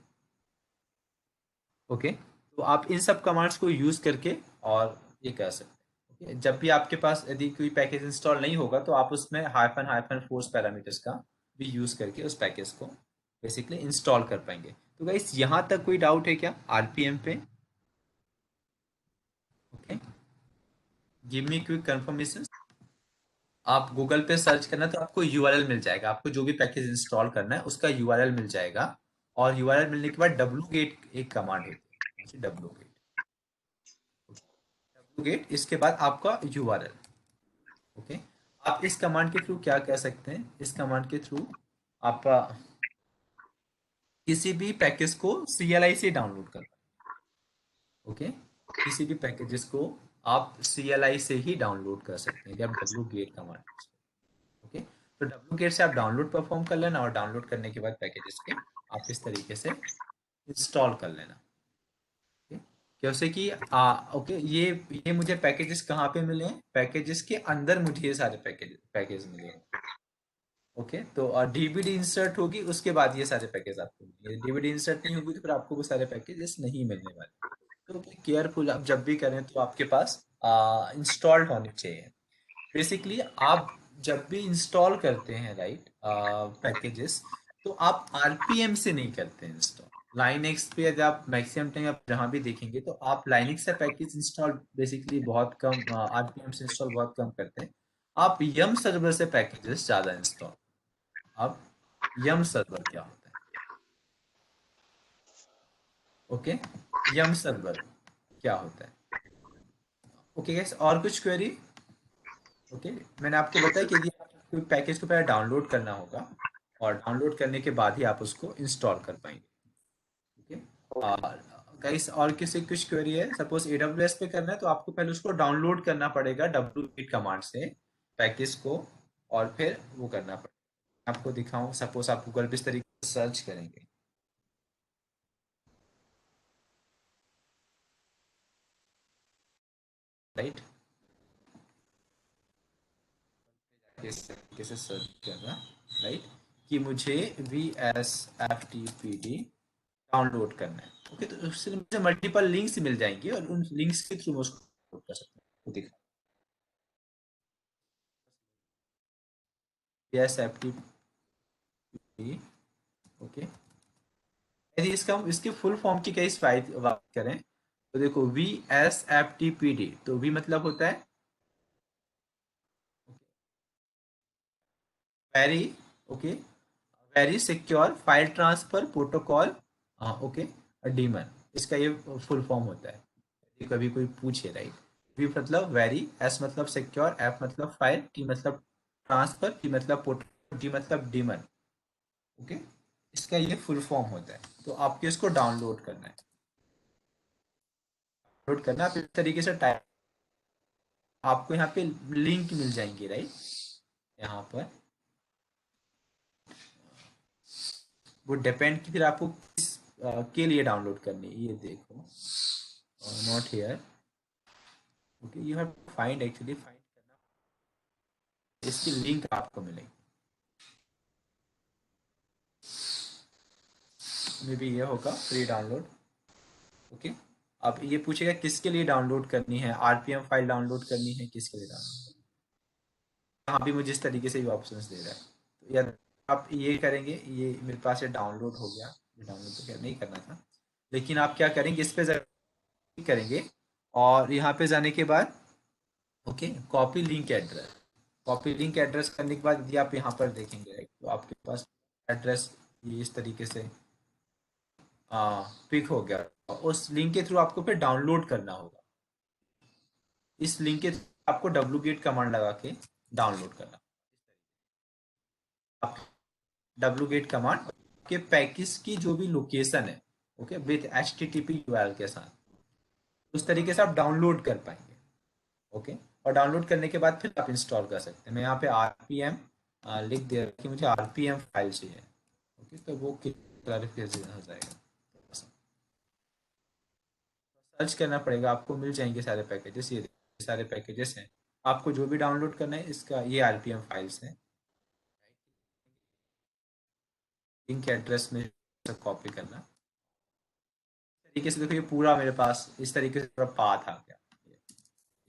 ओके, तो आप इन सब कमांड्स को यूज करके और ये कर सकते हैं। ओके, जब भी आपके पास यदि कोई पैकेज इंस्टॉल नहीं होगा तो आप उसमें हाइफन हाइफन फोर्स पैरामीटर्स का भी यूज करके उस पैकेज को बेसिकली इंस्टॉल कर पाएंगे। तो गाइस यहाँ तक कोई डाउट है क्या आरपीएम पे? Okay, give me quick confirmation. आप गूगल पे सर्च करना तो आपको यूआरएल मिल जाएगा, आपको जो भी पैकेज इंस्टॉल करना है उसका यूआरएल मिल जाएगा। और यूआरएल मिलने के बाद डब्ल्यू गेट एक कमांड होती है, डब्ल्यू गेट, डब्ल्यू गेट, इसके बाद आपका यूआरएल। ओके, आप इस कमांड के थ्रू क्या कर सकते हैं, इस कमांड के थ्रू आप किसी भी पैकेज को CLI से डाउनलोड कर, ओके, किसी भी पैकेजेस को आप CLI से ही डाउनलोड कर सकते हैं, जब डब्ल्यू गेट कमांड। ओके, तो डब्ल्यू गेट से आप डाउनलोड परफॉर्म कर लेना और डाउनलोड करने के बाद पैकेजेस को आप इस तरीके से इंस्टॉल कर लेना। ओके, जैसे कि ओके, ये मुझे पैकेजेस कहाँ पे मिले हैं, पैकेजेस के अंदर मुझे ये सारे पैकेज पैकेज मिले हैं। ओके, तो डीवीडी इंसर्ट होगी उसके बाद ये सारे पैकेज आपको मिलेंगे, डीवीडी इंसर्ट नहीं होगी तो फिर आपको वो सारे पैकेजेस नहीं मिलने वाले। तो केयरफुल आप जब भी करें तो आपके पास इंस्टॉल्ड होने चाहिए। बेसिकली आप जब भी इंस्टॉल करते हैं, राइट, पैकेजेस, तो आप आरपीएम से नहीं करते हैं इंस्टॉल। लाइनक्स पे यदि आप मैक्सिमम टाइम आप जहाँ भी देखेंगे तो आप लाइनक्स से पैकेज इंस्टॉल बेसिकली बहुत कम, आरपीएम से इंस्टॉल बहुत कम करते हैं। आप यम सर्वर से पैकेजेस ज़्यादा इंस्टॉल। अब यम सर्वर क्या होता है? ओके, यम सर्वर क्या होता है? ओके गैस, और कुछ क्वेरी? ओके, मैंने आपको बताया कि यदि आपको पैकेज को पहले डाउनलोड करना होगा और डाउनलोड करने के बाद ही आप उसको इंस्टॉल कर पाएंगे। ओके, और गाइस और किसी कुछ क्वेरी है, सपोज AWS पे करना है तो आपको पहले उसको डाउनलोड करना पड़ेगा wget कमांड से पैकेज को, और फिर वो करना पड़ेगा। आपको दिखाऊं, सपोज आप गूगल पे इस तरीके से सर्च करेंगे, राइट, इस तरीके से सर्च करना, राइट, कि मुझे VSFTPD डाउनलोड करना है। ओके, तो उससे मुझे मल्टीपल लिंक्स मिल जाएंगे और उन लिंक्स के थ्रू मैं उसको डाउनलोड कर सकता हूँ। तो देखा, VSFTPD। ओके, यदि इसके फुल फॉर्म की कई बात करें तो देखो, VSFTPD, तो वी मतलब होता है very, okay, very secure file transfer protocol, okay, demon, इसका ये फुल फॉर्म होता है। यदि कभी कोई पूछे, राइट, वी मतलब वेरी, एस मतलब सिक्योर, एफ मतलब फाइल, टी मतलब ट्रांसफर, टी मतलब प्रोटोकॉल, डी मतलब डीमन। ओके, इसका ये फुल फॉर्म होता है। तो आपको इसको डाउनलोड करना है, डाउनलोड करना आप इस तरीके से टाइप, आपको यहाँ पे लिंक मिल जाएंगे, राइट, यहाँ पर वो डिपेंड की फिर आपको किस के लिए डाउनलोड करनी है, ये देखो, not here. Okay, you have to find, actually find करना, इसकी लिंक आपको मिलेगी, मे बी ये होगा फ्री डाउनलोड। ओके, अब ये पूछेगा किसके लिए डाउनलोड करनी है, आरपीएम फाइल डाउनलोड करनी है, किसके लिए डाउनलोड, यहाँ भी मुझे इस तरीके से ऑप्शंस दे रहा है। तो या आप ये करेंगे, ये मेरे पास ये डाउनलोड हो गया, डाउनलोड तो क्या नहीं करना था, लेकिन आप क्या करेंगे, इस पे करेंगे और यहाँ पे जाने के बाद, okay, copy link address, copy link address करने के बाद यदि आप यहाँ पर देखेंगे, राइट, तो आपके पास एड्रेस ये इस तरीके से पिक हो गया। उस लिंक के थ्रू आपको फिर डाउनलोड करना होगा, इस लिंक के आपको wget कमांड लगा के डाउनलोड करना। आप wget कमांड के पैकेज की जो भी लोकेशन है, ओके, विथ HTTP URL के साथ, उस तरीके से आप डाउनलोड कर पाएंगे। ओके, और डाउनलोड करने के बाद फिर आप इंस्टॉल कर सकते हैं। मैं यहाँ पे RPM लिख दिया कि मुझे RPM फाइल चाहिए। ओके, तो वो क्लैरिफिकेशन हो जाएगा। सर्च करना पड़ेगा, आपको मिल जाएंगे सारे पैकेजेस। ये सारे पैकेजेस हैं, आपको जो भी डाउनलोड करना है इसका, ये RPM फाइल्स हैं। लिंक एड्रेस में कॉपी करना। इस तरीके से देखो, ये पूरा मेरे पास इस तरीके से पूरा पाथ आ गया।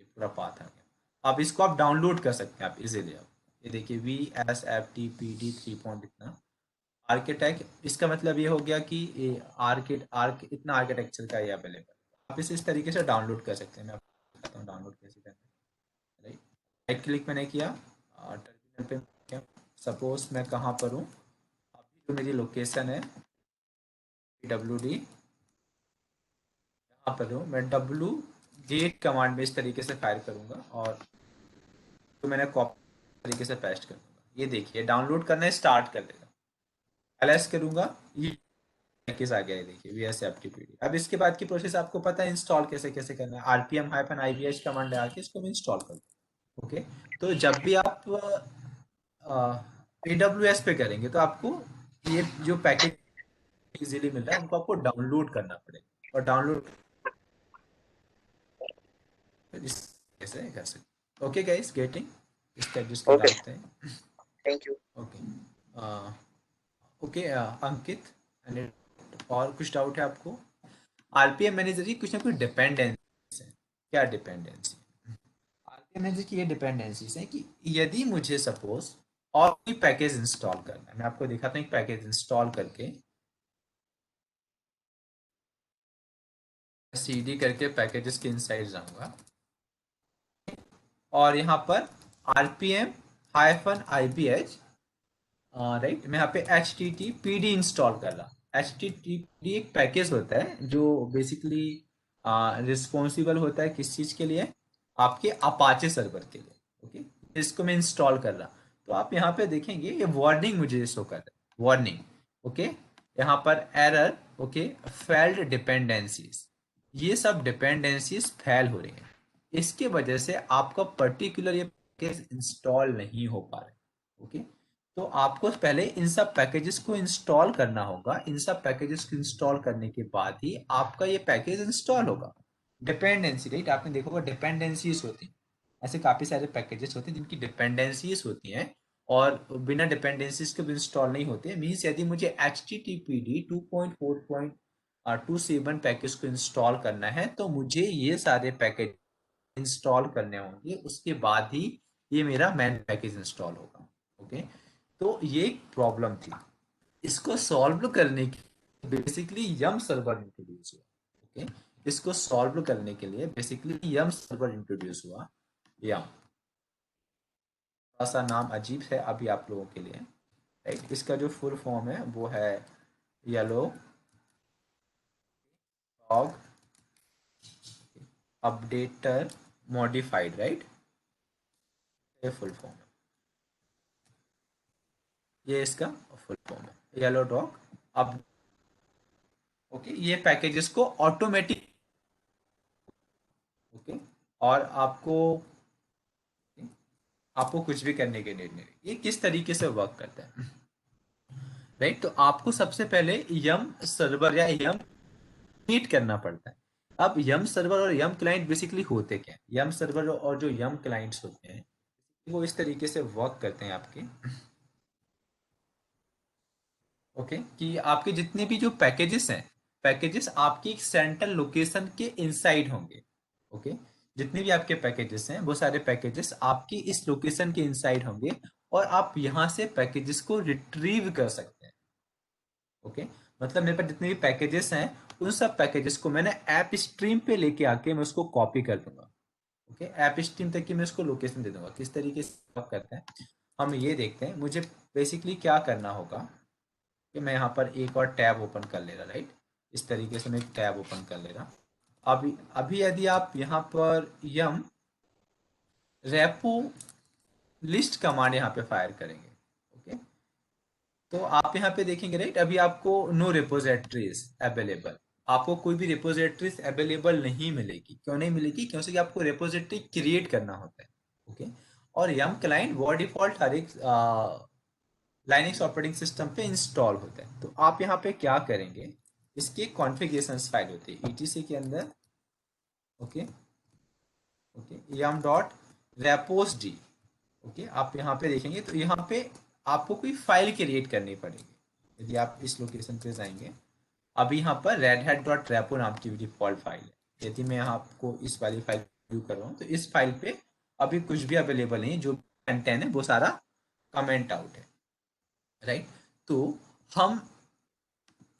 ये पूरा पाथ आ गया। अब इसको आप डाउनलोड कर सकते हैं आप इजीली। आप ये देखिए, VSFTPD 3 पॉइंट इतना आर्किटेक्ट, इसका मतलब ये हो गया कि इतना आर्किटेक्चर का ये अवेलेबल। आप इसे इस तरीके से डाउनलोड कर सकते हैं। मैं आपको बताता हूँ डाउनलोड कैसे करना है। राइट, राइट क्लिक मैंने किया, टर्मिनल पे सपोज मैं कहाँ पर हूँ, अभी जो मेरी लोकेशन है WD, यहाँ पर हूँ मैं। wget कमांड में इस तरीके से फायर करूँगा और तो मैंने कॉपी तरीके से पेस्ट कर दूंगा। ये देखिए डाउनलोड करना स्टार्ट कर देगा। ls करूंगा, ये पैकेज आ गया है, देखिए VSFTPD। अब इसके बाद की प्रोसेस आपको पता है इंस्टॉल कैसे कैसे करना है। RPM-IVH कमांड लगा के इसको भी इंस्टॉल कर दो। ओके, तो जब भी आप AWS पे करेंगे तो आपको ये जो पैकेज इजीली मिल रहा है उनको आपको डाउनलोड करना पड़ेगा, और डाउनलोड इस कैसे कर सकते। ओके गाइस, गेटिंग इस टाइप जिसको Okay, डालते हैं। thank you. ओके, ओके अंकित, और कुछ डाउट है आपको? RPM मैनेजर की कुछ ना कुछ डिपेंडेंसी है। क्या डिपेंडेंसी? RPM मैनेजर की ये डिपेंडेंसीज है कि यदि मुझे सपोज और कोई पैकेज इंस्टॉल करना है, मैं आपको दिखाता हूँ एक पैकेज इंस्टॉल करके, CD करके पैकेजेस के इनसाइड जाऊंगा और यहाँ पर RPM-IVH, राइट, मैं यहाँ पे HTTPD इंस्टॉल कर रहा। HTTPD एक पैकेज होता है जो बेसिकली रिस्पॉन्सिबल होता है किस चीज़ के लिए, आपके अपाचे सर्वर के लिए। ओके, इसको मैं इंस्टॉल कर रहा, तो आप यहाँ पे देखेंगे ये वार्निंग मुझे शो कर रहा है, वार्निंग। ओके, यहाँ पर एरर, ओके, फेल्ड डिपेंडेंसीज, ये सब डिपेंडेंसीज फेल हो रही हैं। इसके वजह से आपका पर्टिकुलर ये पैकेज इंस्टॉल नहीं हो पा रहा है। ओके, तो आपको पहले इन सब पैकेजेस को इंस्टॉल करना होगा। इन सब पैकेजेस को इंस्टॉल करने के बाद ही आपका ये पैकेज इंस्टॉल होगा। डिपेंडेंसी, राइट, आपने देखा होगा डिपेंडेंसीज होती हैं। ऐसे काफी सारे पैकेजेस होते हैं जिनकी डिपेंडेंसीज होती हैं, और बिना डिपेंडेंसीज के भी इंस्टॉल नहीं होते। मीन्स यदि मुझे HTTPD 2.4.27 पैकेज को इंस्टॉल करना है तो मुझे ये सारे पैकेज इंस्टॉल करने होंगे, उसके बाद ही ये मेरा मैन पैकेज इंस्टॉल होगा। ओके, तो ये एक प्रॉब्लम थी। इसको सॉल्व करने के बेसिकली यम सर्वर इंट्रोड्यूस हुआ। ओके, इसको सॉल्व करने के लिए बेसिकली यम सर्वर इंट्रोड्यूस हुआ। यम, थोड़ा सा नाम अजीब है अभी आप लोगों के लिए, राइट। इसका जो फुल फॉर्म है वो है yellow dog updater modified, right, ये फुल फॉर्म है। ये इसका फुल फॉर्म है, येलो डॉग अब। ओके, ये पैकेजेस को ऑटोमेटिक, ओके, और आपको आपको कुछ भी करने के नीड नहीं। ये किस तरीके से वर्क करता है, राइट। तो आपको सबसे पहले यम सर्वर या यम मीट करना पड़ता है। अब यम सर्वर और यम क्लाइंट बेसिकली होते क्या है? यम सर्वर और जो यम क्लाइंट्स होते हैं वो इस तरीके से वर्क करते हैं आपके, ओके, कि आपके जितने भी जो पैकेजेस हैं, पैकेजेस आपकी एक सेंट्रल लोकेशन के इनसाइड होंगे। ओके, जितने भी आपके पैकेजेस हैं वो सारे पैकेजेस आपकी इस लोकेशन के इनसाइड होंगे, और आप यहाँ से पैकेजेस को रिट्रीव कर सकते हैं। ओके, मतलब मेरे पास जितने भी पैकेजेस हैं उन सब पैकेजेस को मैंने ऐप स्ट्रीम पे लेके आके मैं उसको कॉपी कर दूंगा। ओके, ऐप स्ट्रीम तक की मैं उसको लोकेशन दे दूंगा। किस तरीके से वर्क करते हैं हम ये देखते हैं। मुझे बेसिकली क्या करना होगा कि मैं यहाँ पर एक और टैब ओपन कर ले रहा, राइट। इस तरीके से मैं एक टैब ओपन कर ले रहा। अभी अभी यदि आप यहाँ पर यम रेपो लिस्ट कमांड यहाँ पे फायर करेंगे। ओके, तो आप यहाँ पे देखेंगे राइट, अभी आपको नो रिपोजिटरीज अवेलेबल, आपको कोई भी रिपोजिटरीज अवेलेबल नहीं मिलेगी। क्यों नहीं मिलेगी? क्योंकि आपको रिपोजिटरी क्रिएट करना होता है। ओके, और यम क्लाइंट वो डिफॉल्ट हर एक लाइनक्स ऑपरेटिंग सिस्टम पे इंस्टॉल होता है। तो आप यहाँ पे क्या करेंगे, इसके कॉन्फ़िगरेशंस फाइल होती है ईटीसी के अंदर। Okay, okay, yum dot repos D. Okay, आप यहाँ पे देखेंगे तो यहाँ पे आपको कोई फाइल क्रिएट करनी पड़ेगी। यदि आप इस लोकेशन पे जाएंगे, अभी यहाँ पर redhat डॉट रेपो नाम की डिफॉल्ट फाइल है। यदि मैं यहाँ आपको इस वाली फाइल व्यू कर रहा हूँ तो इस फाइल पे अभी कुछ भी अवेलेबल नहीं है, जो कंटेंट है वो सारा कमेंट आउट है, राइट। तो हम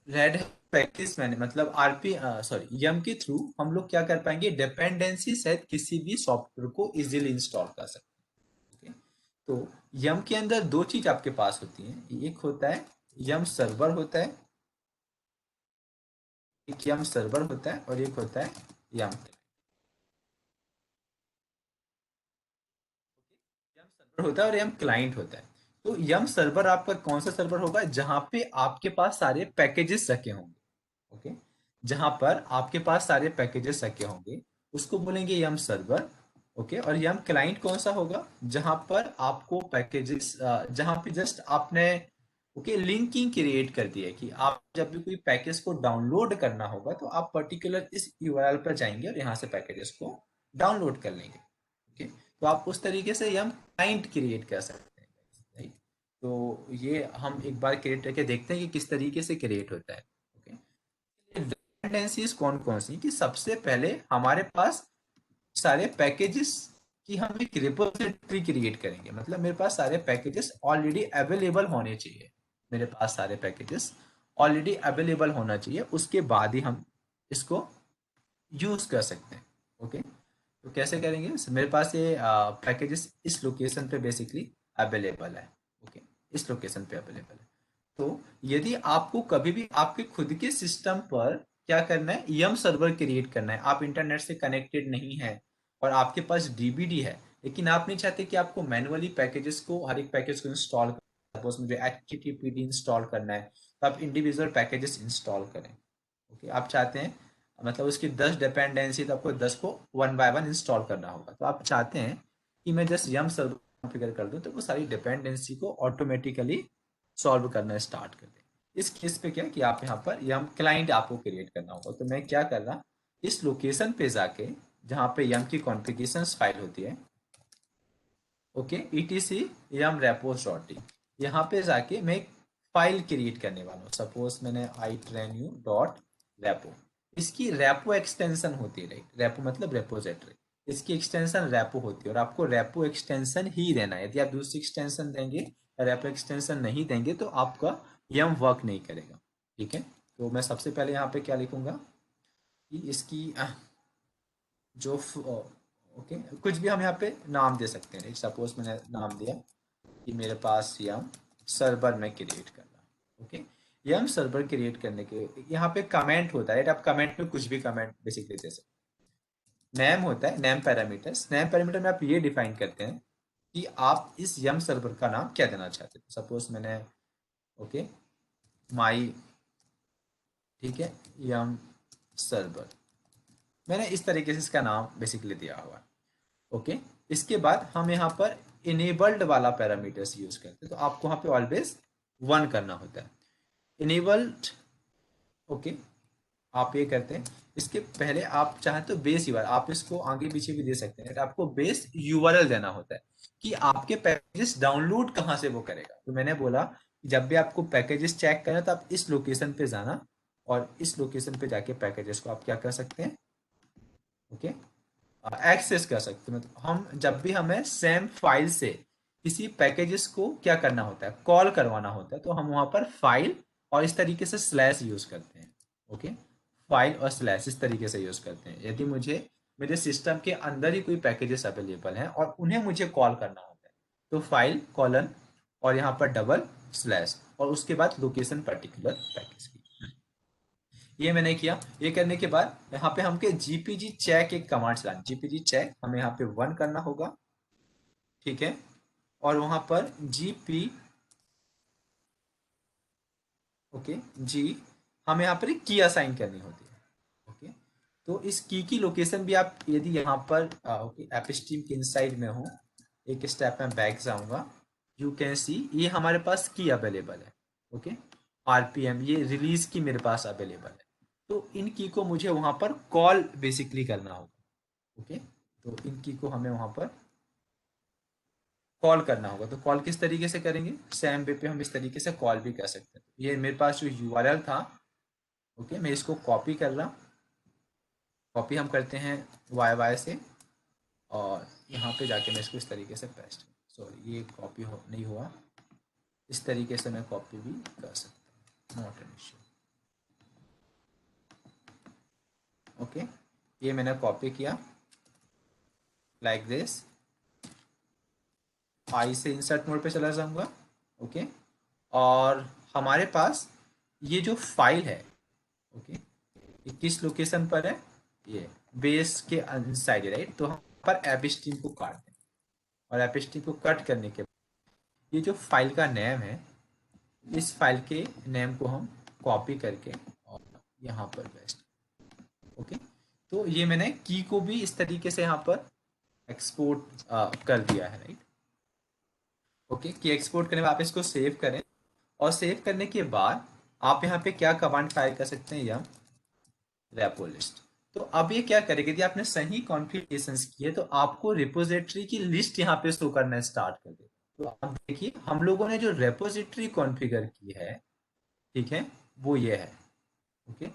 रेड प्रैक्टिस मैंने मतलब आरपी सॉरी यम के थ्रू हम लोग क्या कर पाएंगे, डिपेंडेंसी सहित किसी भी सॉफ्टवेयर को इजीली इंस्टॉल कर सकते हैं। okay? तो यम के अंदर दो चीज आपके पास होती हैं, एक होता है यम सर्वर होता है, एक यम सर्वर होता है और एक होता है यम। यम सर्वर होता है और यम क्लाइंट होता है। तो यम सर्वर आपका कौन सा सर्वर होगा, जहां पे आपके पास सारे पैकेजेस रखे होंगे। ओके, जहां पर आपके पास सारे पैकेजेस रखे होंगे उसको बोलेंगे यम सर्वर। ओके, और यम क्लाइंट कौन सा होगा, जहां पर आपको पैकेजेस जहां पे जस्ट आपने ओके लिंकिंग क्रिएट कर दी है कि आप जब भी कोई पैकेज को डाउनलोड करना होगा तो आप पर्टिकुलर इस यूआरएल पर जाएंगे और यहाँ से पैकेजेस को डाउनलोड कर लेंगे। ओके, तो आप उस तरीके से हम क्लाइंट क्रिएट कर सकते हैं, राइट। तो ये हम एक बार क्रिएट करके देखते हैं कि किस तरीके से क्रिएट होता है। ओके, डिपेंडेंसीज कौन कौन सी, कि सबसे पहले हमारे पास सारे पैकेजेस की हम एक रिपोजिटरी क्रिएट करेंगे। मतलब मेरे पास सारे पैकेजेस ऑलरेडी अवेलेबल होने चाहिए, मेरे पास सारे पैकेजेस ऑलरेडी अवेलेबल होना चाहिए, उसके बाद ही हम इसको यूज कर सकते हैं। ओके, तो कैसे करेंगे, मेरे पास ये पैकेजेस इस लोकेशन पे बेसिकली अवेलेबल है। ओके, इस लोकेशन पे अवेलेबल है। तो यदि आपको कभी भी आपके खुद के सिस्टम पर क्या करना है, यम सर्वर क्रिएट करना है, आप इंटरनेट से कनेक्टेड नहीं है और आपके पास डीबीडी है, लेकिन आप नहीं चाहते कि आपको मैनुअली पैकेजेस को हर एक पैकेज को इंस्टॉल करना, सपोज मुझे एचटीटीपीडी इंस्टॉल करना है तो आप इंडिविजुअल पैकेजेस इंस्टॉल करें। ओके, आप चाहते हैं मतलब उसकी 10 डिपेंडेंसी तो आपको 10 को वन बाय वन इंस्टॉल करना होगा। तो आप चाहते हैं कि मैं जस्ट यम सर्वर कॉन्फ़िगर कर दूं तो वो सारी डिपेंडेंसी को ऑटोमेटिकली सॉल्व करना स्टार्ट कर दे। इस केस पे क्या कि आप यहाँ पर यम क्लाइंट आपको क्रिएट करना होगा। तो मैं क्या कर रहा, इस लोकेशन पे जाके जहाँ पे यम की कॉन्फ़िगरेशन फाइल होती है, okay, etc yum repos dot इन, यहाँ पे जाके मैं एक फाइल क्रिएट करने वाला हूँ। सपोज मैंने आई ट्रेन यू डॉट रेपो, इसकी रेपो एक्सटेंशन होती है, राइट। रेपो मतलब रेपोजिटरी, इसकी एक्सटेंशन रेपो होती है और आपको रेपो एक्सटेंशन ही देना है। यदि आप दूसरी एक्सटेंशन देंगे, रेपो एक्सटेंशन नहीं देंगे तो आपका यम वर्क नहीं करेगा। ठीक है, तो मैं सबसे पहले यहाँ पे क्या लिखूंगा कि इसकी जो ओके कुछ भी हम यहाँ पे नाम दे सकते हैं। सपोज मैंने नाम दिया कि मेरे पास यम सर्वर में क्रिएट करना। ओके, यम सर्वर क्रिएट करने के यहाँ पे कमेंट होता है, आप कमेंट में कुछ भी कमेंट बेसिकली दे सकते हैं। नेम होता है, नेम पैरामीटर्स, नेम पैरामीटर में आप ये डिफाइन करते हैं कि आप इस यम सर्वर का नाम क्या देना चाहते हैं। सपोज मैंने ओके माई, ठीक है, यम सर्वर, मैंने इस तरीके से इसका नाम बेसिकली दिया हुआ। ओके, इसके बाद हम यहाँ पर इनेबल्ड वाला पैरामीटर्स यूज करते हैं, तो आपको वहाँ पे ऑलवेज 1 करना होता है इनेबल्ड। ओके, आप ये करते हैं, इसके पहले आप चाहें तो बेस यूआरएल, आप इसको आगे पीछे भी दे सकते हैं, आपको बेस यूआरएल देना होता है कि आपके पैकेजेस डाउनलोड कहाँ से वो करेगा। तो मैंने बोला कि जब भी आपको पैकेजेस चेक करना तो आप इस लोकेशन पे जाना और इस लोकेशन पे जाके पैकेजेस को आप क्या कर सकते हैं, ओके, एक्सेस कर सकते हैं। मतलब हम जब भी हमें सेम फाइल से किसी पैकेजेस को क्या करना होता है, कॉल करवाना होता है, तो हम वहां पर फाइल और इस तरीके से स्लैश यूज करते हैं। ओके, फाइल और स्लैश इस तरीके से यूज करते हैं। यदि मुझे मेरे सिस्टम के अंदर ही कोई पैकेजेस अवेलेबल हैं और उन्हें मुझे कॉल करना होता है तो फाइल कॉलन और यहाँ पर डबल स्लैश और उसके बाद लोकेशन पर्टिकुलर पैकेज की। ये मैंने किया। ये करने के बाद यहाँ पे हमके जीपीजी चेक एक कमांड चलाना, जीपीजी चेक हमें यहाँ पे 1 करना होगा। ठीक है, और वहां पर GP, ओके, जी, हमें यहाँ पर एक की असाइन करनी होती है। ओके, तो इस की लोकेशन भी आप यदि यहाँ पर ओके एप स्ट्रीम के इनसाइड में हो, एक स्टेप में बैक जाऊंगा, यू कैन सी ये हमारे पास की अवेलेबल है। ओके, RPM ये रिलीज की मेरे पास अवेलेबल है। तो इन की को मुझे वहां पर कॉल बेसिकली करना होगा। ओके, तो इन की को हमें वहां पर कॉल करना होगा। तो कॉल किस तरीके से करेंगे, सेम वे पे हम इस तरीके से कॉल भी कर सकते हैं। ये मेरे पास जो URL था, ओके, मैं इसको कॉपी कर रहा, कॉपी हम करते हैं YY से, और यहाँ पे जाके मैं इसको इस तरीके से पेस्ट, सॉरी ये कॉपी हो नहीं हुआ, इस तरीके से मैं कॉपी भी कर सकता हूँ, नॉट एन इश्यू। ओके, ये मैंने कॉपी किया लाइक दिस, आई से इंसर्ट मोड पे चला जाऊंगा। ओके, और हमारे पास ये जो फाइल है, ओके, ये किस लोकेशन पर है, ये बेस के इनसाइड है, राइट। तो हम पर ऐप स्ट्रीम को काट दें, और ऐप स्ट्रीम को कट करने के बाद ये जो फाइल का नेम है, इस फाइल के नेम को हम कॉपी करके और यहाँ पर पेस्ट। ओके, तो ये मैंने की को भी इस तरीके से यहाँ पर एक्सपोर्ट कर दिया है, राइट। ओके, की एक्सपोर्ट करने में आप इसको सेव करें, और सेव करने के बाद आप यहाँ पे क्या कमांड फायर कर सकते हैं, यह रेपो लिस्ट। तो अब ये क्या करेगा, यदि आपने सही कॉन्फ़िगरेशंस किए तो आपको रिपोजिटरी की लिस्ट यहाँ पे शो करना स्टार्ट कर देगा। तो आप देखिए हम लोगों ने जो रिपोजिटरी कॉन्फ़िगर की है, ठीक है, वो ये है। ओके,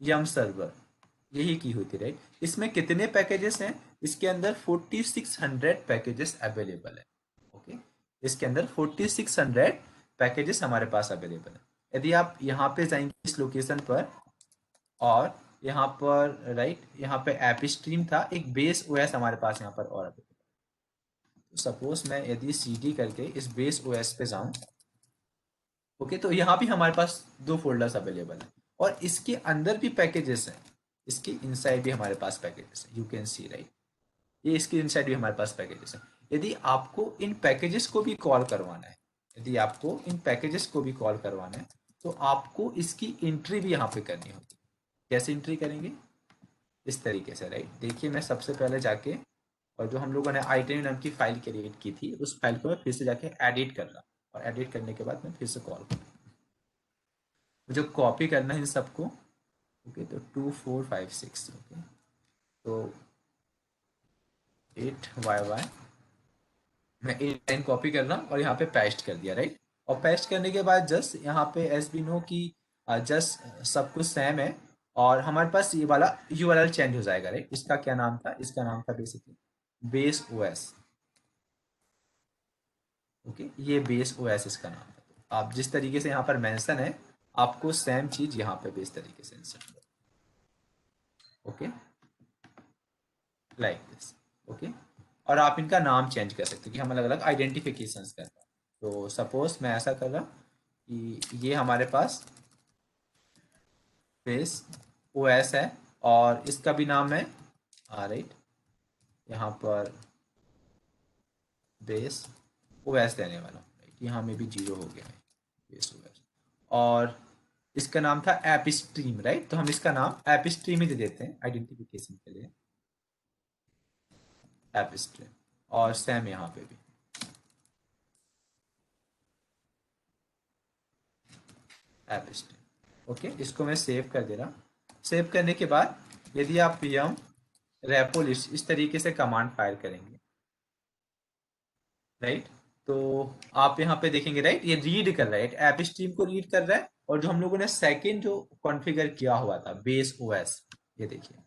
यम सर्वर, यही की हुई थी, राइट। इसमें कितने पैकेजेस हैं, इसके अंदर 4600 पैकेजेस अवेलेबल है। ओके, इसके अंदर 4600 पैकेजेस हमारे पास अवेलेबल है। यदि आप यहाँ पे जाएंगे इस लोकेशन पर, और यहाँ पर राइट, यहाँ पे ऐप स्ट्रीम था, एक बेस ओएस हमारे पास यहाँ पर और अवेलेबल। तो सपोज मैं यदि CD करके इस बेस ओएस पे जाऊं, ओके, तो यहाँ भी हमारे पास 2 फोल्डर्स अवेलेबल हैं, और इसके अंदर भी पैकेजेस हैं, इसके इनसाइड भी हमारे पास पैकेजेस हैं, यू कैन सी, राइट। ये इसके इनसाइड भी हमारे पास पैकेजेस हैं। यदि आपको इन पैकेजेस को भी कॉल करवाना है, यदि आपको इन पैकेजेस को भी कॉल करवाना है, तो आपको इसकी एंट्री भी यहाँ पे करनी होगी। कैसे एंट्री करेंगे, इस तरीके से, राइट। देखिए मैं सबसे पहले जाके, और जो हम लोगों ने आइटम नाम की फाइल क्रिएट की थी, उस फाइल को मैं फिर से जाके एडिट कर रहा, और एडिट करने के बाद मैं फिर से कॉल कर, मुझे कॉपी करना है इन सबको। ओके, तो 2456, ओके, तो 8YY, मैं 8 लाइन कॉपी कर रहा हूँ और यहाँ पे पेस्ट कर दिया, राइट। और पेस्ट करने के बाद जस्ट यहाँ पे एस बी नो की जस्ट सब कुछ सेम है, और हमारे पास ये वाला URL चेंज हो जाएगा, राइट। इसका क्या नाम था, इसका नाम था बेसिकली बेस OS। ओके, ये बेस OS इसका नाम था। तो आप जिस तरीके से यहाँ पर मेंशन है, आपको सेम चीज यहाँ पे भी इस तरीके से इंसर्ट करो। Okay, like this. ओके, और आप इनका नाम चेंज कर सकते हैं कि हम अलग अलग आइडेंटिफिकेशन कर रहे हैं। तो सपोज मैं ऐसा कर रहा कि ये हमारे पास बेस OS है, और इसका भी नाम है, राइट, यहाँ पर बेस OS देने वाला हूँ, राइट। यहाँ में भी 0 हो गया है, बेस OS, और इसका नाम था ऐप स्ट्रीम, राइट। तो हम इसका नाम ऐप स्ट्रीम ही दे देते हैं आइडेंटिफिकेशन के लिए, ऐप स्ट्रीम। और सेम यहाँ पे भी ऐप स्ट्रीम। ओके, इसको मैं सेव कर दे रहा। सेव करने के बाद यदि आप यम रेपो लिस्ट इस तरीके से कमांड फायर करेंगे, राइट, तो आप यहाँ पे देखेंगे, राइट, ये रीड कर रहा है, ऐप स्ट्रीम को रीड कर रहा है। और जो हम लोगों ने सेकंड जो कॉन्फ़िगर किया हुआ था बेस OS, ये देखिए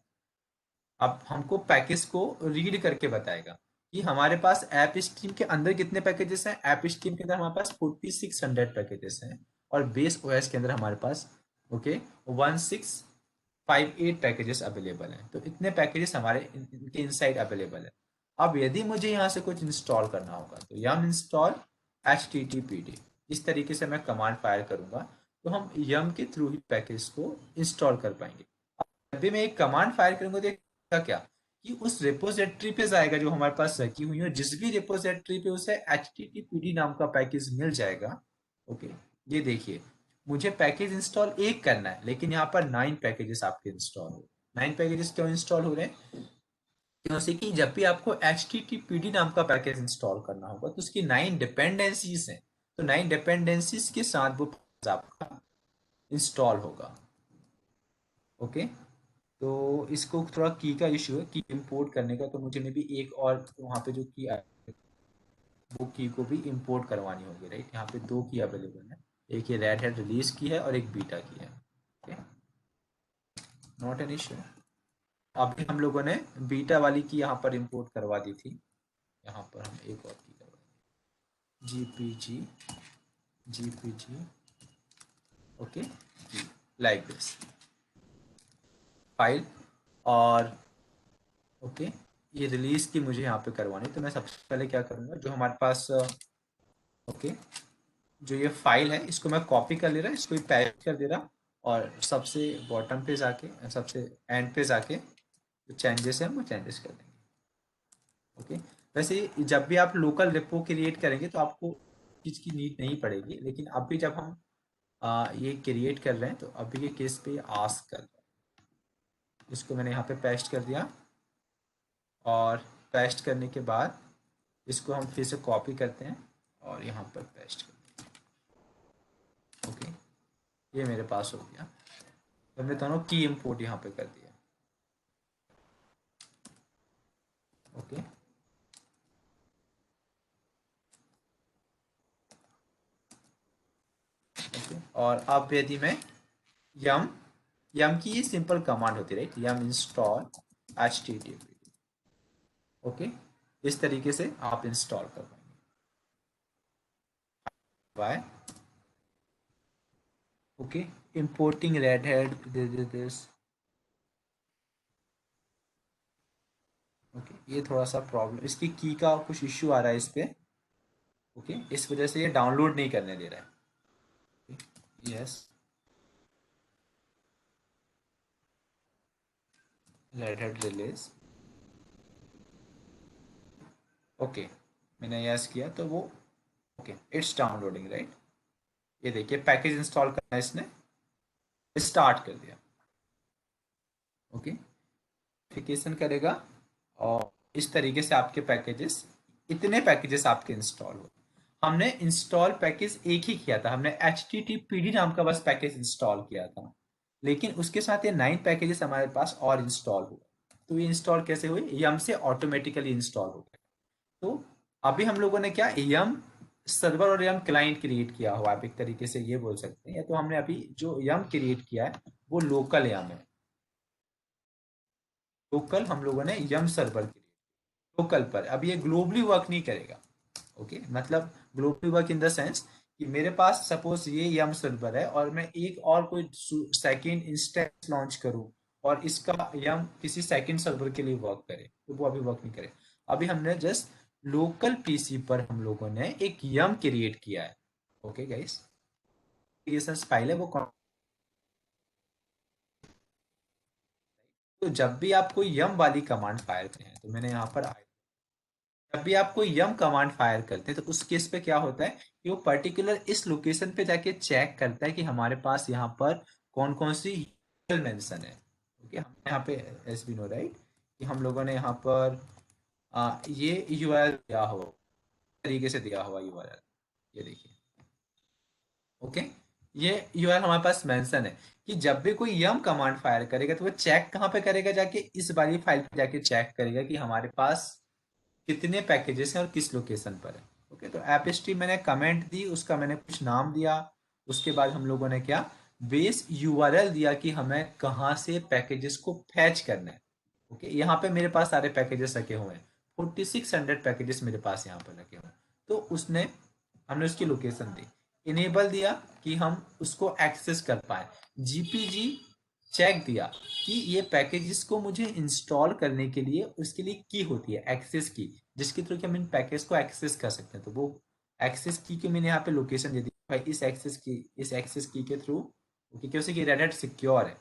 अब हमको पैकेज को रीड करके बताएगा कि हमारे पास ऐप स्ट्रीम के अंदर कितने पैकेजेस हैं। ऐप स्ट्रीम के अंदर हमारे पास 4600 पैकेजेस हैं, और बेस OS के अंदर हमारे पास ओके 1658 पैकेजेस अवेलेबल हैं। तो इतने पैकेजेस हमारे इनके इनसाइड अवेलेबल है। अब यदि मुझे यहाँ से कुछ इंस्टॉल करना होगा, तो यम इंस्टॉल HTTPD, इस तरीके से मैं कमांड फायर करूंगा, तो हम यम के थ्रू ही पैकेज को इंस्टॉल कर पाएंगे। जब भी मैं एक कमांड फायर करूंगा, तो क्या कि उस रिपोजिटरी पे जाएगा जो हमारे पास रखी हुई है, जिस भी रिपोजिटरी पे उसे httpd नाम का पैकेज मिल जाएगा। ओके, ये देखिए, मुझे पैकेज इंस्टॉल एक करना है, लेकिन यहाँ पर 9 पैकेजेस आपके इंस्टॉल हो। 9 पैकेजेस क्यों इंस्टॉल हो रहे हैं? क्योंकि कि जब भी आपको httpd नाम का पैकेज इंस्टॉल करना होगा तो उसकी 9 डिपेंडेंसीज हैं। तो 9 डिपेंडेंसीज के साथ वो पैकेज आपका इंस्टॉल होगा। ओके, तो इसको थोड़ा की का इशू है, की इंपोर्ट करने का, तो मुझे में भी एक और वहाँ पे जो की वो की को भी इंपोर्ट करवानी होगी, राइट। यहाँ पे 2 की अवेलेबल है, एक ये रेड हेड रिलीज की है और एक बीटा की है। Okay, not an issue. अभी हम लोगों ने बीटा वाली की यहाँ पर इंपोर्ट करवा दी थी, यहाँ पर हम एक और की करवा GPG GPG. Okay, like this file. और ओके, ये रिलीज की मुझे यहाँ पे करवानी, तो मैं सबसे पहले क्या करूँगा, जो हमारे पास ओके जो ये फाइल है इसको मैं कॉपी कर ले रहा, इसको पेस्ट कर दे रहा, और सबसे बॉटम पे जाके, सबसे एंड पे जाके जो चेंजेस हैं वो चेंजेस कर देंगे। ओके, वैसे जब भी आप लोकल रिपो क्रिएट करेंगे तो आपको चीज़ की नीड नहीं पड़ेगी, लेकिन अभी जब हम ये क्रिएट कर रहे हैं तो अभी के केस पे आस्क कर रहे हैं। इसको मैंने यहाँ पे पेस्ट कर दिया, और पेस्ट करने के बाद इसको हम फिर से कॉपी करते हैं और यहाँ पर पेस्ट करते हैं। ओके, ये मेरे पास हो गया। तो हमने दोनों की इंपोर्ट यहाँ पे कर दिया। ओके, ओके, और अब यदि मैं यम यम की ये सिंपल कमांड होती है, right, yum install http। Okay, इस तरीके से आप इंस्टॉल कर पाएंगे। Bye. Okay, importing Red Hat this. Okay, ये थोड़ा सा प्रॉब्लम, इसकी की का कुछ इश्यू आ रहा है इस पे। ओके, इस वजह से ये डाउनलोड नहीं करने दे रहा है। Yes, red head release. Okay, मैंने यस किया तो वो ओके, इट्स डाउनलोडिंग, राइट। ये देखिए, पैकेज इंस्टॉल करना है इसने स्टार्ट कर दिया। ओके, नोटिफिकेशन करेगा, और इस तरीके से आपके पैकेजेस, इतने पैकेजेस आपके इंस्टॉल हो। हमने इंस्टॉल पैकेज एक ही किया था, हमने httpd नाम का बस पैकेज इंस्टॉल किया था, लेकिन उसके साथ ये 9 पैकेजेस हमारे पास और इंस्टॉल हुए। तो ये इंस्टॉल कैसे हुए? यम से ऑटोमेटिकली इंस्टॉल हो गए। तो अभी हम लोगों ने क्या, यम सर्वर और यम क्लाइंट क्रिएट किया हुआ, आप एक तरीके से ये बोल सकते हैं। या तो हमने अभी जो यम क्रिएट किया है वो लोकल यम है। लोकल हम लोगों ने यम सर्वर क्रिएट, लोकल पर। अब ये ग्लोबली वर्क नहीं करेगा। ओके, मतलब globally work in the sense कि मेरे पास सपोज ये यम सर्वर है और मैं एक और कोई सेकंड इंस्टेंस लॉन्च करूं, और इसका यम किसी सेकंड सर्वर के लिए वर्क करे, तो वो अभी वर्क नहीं करे। अभी हमने जस्ट लोकल पीसी पर हम लोगों ने एक यम क्रिएट किया है। ओके गाइस, ये सच फाइल है वो तो जब भी आप कोई यम वाली कमांड फायर करें, तो मैंने यहाँ पर जब भी आप कोई यम कमांड फायर करते हैं तो उस केस पे क्या होता है कि वो पर्टिकुलर इस लोकेशन पे जाके चेक करता है कि हमारे पास यहाँ पर कौन कौन सी मेंशन है। ओके, हम यहाँ पे एस बी नो, राइट, कि हम लोगों ने यहाँ पर ये यूआरएल दिया हो, तरीके से दिया हुआ यूआरएल, ये देखिए। ओके, ये यूआरएल हमारे पास मेंशन है कि जब भी कोई यम कमांड फायर करेगा तो वो चेक कहाँ पे करेगा, जाके इस वाली फाइल पे जाके चेक करेगा कि हमारे पास कितने पैकेजेस हैं और किस लोकेशन पर है। ओके, तो ऐप स्ट्रीम मैंने कमेंट दी, उसका मैंने कुछ नाम दिया। उसके बाद हम लोगों ने क्या, बेस यूआरएल दिया कि हमें कहाँ से पैकेजेस को फैच करना है। ओके, यहाँ पे मेरे पास सारे पैकेजेस रखे हुए हैं, 4600 पैकेजेस मेरे पास यहाँ पर रखे हुए हैं। तो उसने हमने उसकी लोकेशन दी, इनेबल दिया कि हम उसको एक्सेस कर पाए, जीपीजी चेक दिया कि ये पैकेजेस को मुझे इंस्टॉल करने के लिए उसके लिए की होती है एक्सेस की, जिसके थ्रू कि हम इन पैकेज को एक्सेस कर सकते हैं। तो वो एक्सेस की को मैंने यहाँ पे लोकेशन दे दी भाई, इस एक्सेस की के थ्रू। ओके, क्योंकि कि रेड हैट सिक्योर है।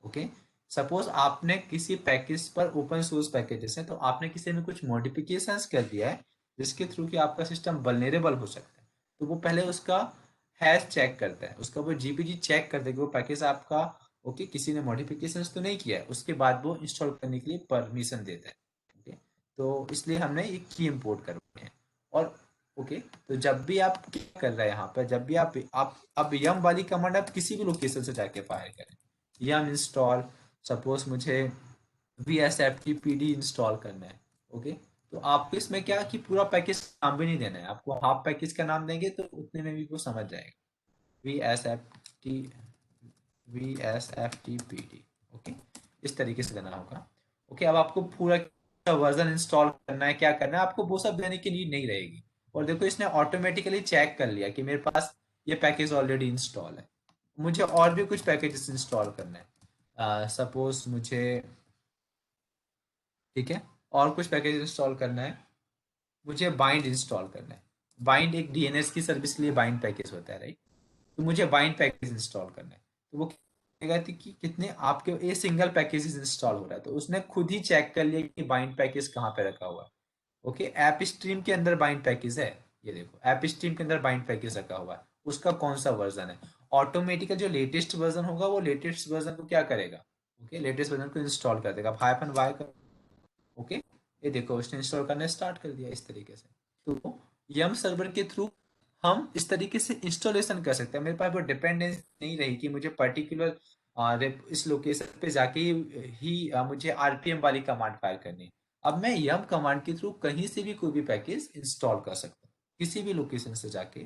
ओके, सपोज आपने किसी पैकेज पर, ओपन सोर्स पैकेजेस हैं, तो आपने किसी में कुछ मॉडिफिकेशंस कर दिया है जिसके थ्रू कि आपका सिस्टम वल्नरेबल हो सकता है, तो वो पहले उसका हैश चेक करता है, उसका वो जीपीजी चेक करता है कि वो पैकेज आपका ओके किसी ने मॉडिफिकेशंस तो नहीं किया है, उसके बाद वो इंस्टॉल करने के लिए परमिशन देता है। ओके, तो इसलिए हमने एक की इंपोर्ट करवाए हैं। और ओके, तो जब भी आप क्या कर रहे हैं यहाँ पर, जब भी आप अब यम वाली कमांड आप किसी भी लोकेशन से जाके फायर करें, यम इंस्टॉल, सपोज मुझे V S F T P D install करना है। ओके, तो आपको इसमें क्या कि पूरा पैकेज नाम भी नहीं देना है, आपको हाफ पैकेज का नाम देंगे तो उतने में भी वो समझ जाएगा। V S F T V S F T P D, okay, इस तरीके से देना होगा। ओके, अब आपको पूरा वर्जन इंस्टॉल करना है, क्या करना है, आपको वो सब देने की नीड नहीं रहेगी। और देखो इसने ऑटोमेटिकली चेक कर लिया कि मेरे पास ये पैकेज ऑलरेडी इंस्टॉल है, मुझे और भी कुछ पैकेजेस इंस्टॉल करना है, सपोज मुझे, ठीक है, और कुछ पैकेज इंस्टॉल करना है, मुझे बाइंड इंस्टॉल करना है। बाइंड एक डीएनएस की सर्विस के लिए बाइंड पैकेज होता है, राइट? तो मुझे बाइंड पैकेज इंस्टॉल करना है, तो वो कहेगा कि कितने आपके ये सिंगल पैकेज इंस्टॉल हो रहा है, तो उसने खुद ही चेक कर लिया कि बाइंड पैकेज कहाँ पे रखा हुआ है। ओके, ऐप स्ट्रीम के अंदर बाइंड पैकेज है, ये देखो ऐप स्ट्रीम के अंदर बाइंड पैकेज रखा हुआ है, उसका कौन सा वर्जन है। ऑटोमेटिकल जो लेटेस्ट वर्जन होगा वो लेटेस्ट वर्जन को क्या करेगा, ओके, लेटेस्ट वर्जन को इंस्टॉल कर देगा, हाइफन वाई कर। ओके, ये देखो उसने इंस्टॉल करना स्टार्ट कर दिया इस तरीके से। तो यम सर्वर के थ्रू हम इस तरीके से इंस्टॉलेशन कर सकते हैं, मेरे पास वो डिपेंडेंस नहीं रही कि मुझे पर्टिकुलर इस लोकेशन पे जाके मुझे आरपीएम वाली कमांड फायर करनी है। अब मैं यम कमांड के थ्रू कहीं से भी कोई भी पैकेज इंस्टॉल कर सकता हूँ, किसी भी लोकेशन से जाके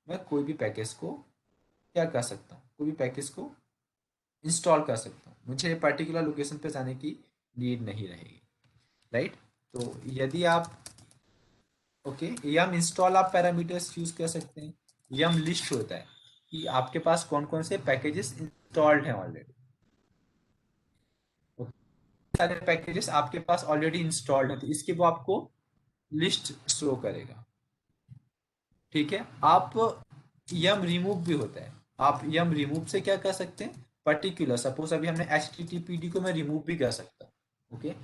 मैं कोई भी पैकेज को क्या कर सकता हूँ, कोई भी पैकेज को इंस्टॉल कर सकता हूँ, मुझे पर्टिकुलर लोकेशन पे जाने की नीड नहीं रहेगी, राइट? तो यदि आप ओके, यम इंस्टॉल आप पैरामीटर्स यूज कर सकते हैं। यम लिस्ट होता है कि आपके पास कौन कौन से पैकेजेस इंस्टॉल्ड हैं ऑलरेडी, सारे पैकेजेस आपके पास ऑलरेडी इंस्टॉल्ड हैं, तो इसकी वो आपको लिस्ट शो करेगा। ठीक है, आप यम रिमूव भी होता है, आप यम रिमूव से क्या कर सकते हैं, पर्टिकुलर सपोज अभी हमने H T T P D को मैं रिमूव भी कर सकता हूँ। ओके,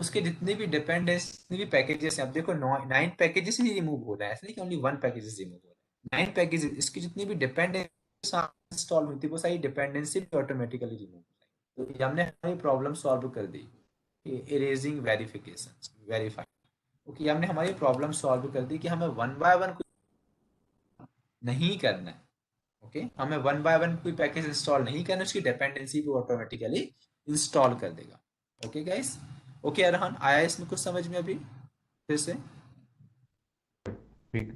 उसके जितने भी डिपेंडेंस, जितने भी पैकेजेस हैं, अब देखो 9 पैकेजेस ही रिमूव हो रहा है, ऐसा नहीं कि ओनली 1 पैकेजेस रिमूव हो रहा है, 9 पैकेजेस, इसकी जितनी भी डिपेंडेंस इंस्टॉल हुई थी वो सारी डिपेंडेंसी भी ऑटोमेटिकली रिमूव हो जाएगी। तो हमने हमारी प्रॉब्लम सॉल्व कर दी, इरेजिंग वेरिफिकेशन वेरीफाई। ओके, हमने हमारी प्रॉब्लम सॉल्व कर दी कि हमें वन बाय वन नहीं करना है। ओके, हमें वन बाय वन कोई पैकेज इंस्टॉल नहीं करना, उसकी डिपेंडेंसी भी ऑटोमेटिकली इंस्टॉल कर देगा। ओके गाइस, ओके अरहान, आया इसमें कुछ समझ में अभी फिर से? ठीक।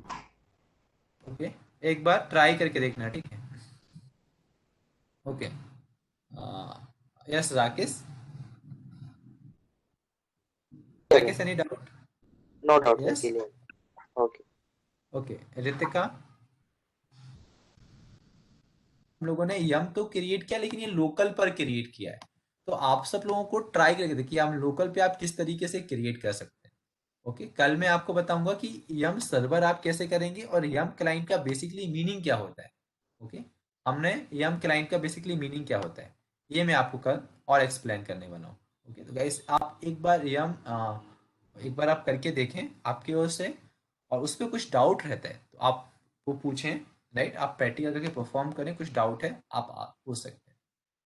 ओके, एक बार ट्राई करके देखना, ठीक है? Okay, yes Rakesh, Rakesh any doubt? No doubt, sir. Yes, Clear. Okay. Okay, Ritika, हम लोगों ने यम तो क्रिएट किया लेकिन ये लोकल पर क्रिएट किया है, तो आप सब लोगों को ट्राई करके देखिए हम लोकल पे आप किस तरीके से क्रिएट कर सकते हैं। ओके, कल मैं आपको बताऊंगा कि यम सर्वर आप कैसे करेंगे और यम क्लाइंट का बेसिकली मीनिंग क्या होता है। ओके, हमने यम क्लाइंट का बेसिकली मीनिंग क्या होता है ये मैं आपको कल और एक्सप्लेन करने वाला हूँ। ओके, तो गाइस आप एक बार आप करके देखें आपकी ओर से, और उस पर कुछ डाउट रहता है तो आप वो पूछें, राइट? आप प्रैक्टिकल करके परफॉर्म करें, कुछ डाउट है आप पूछ सकते हैं।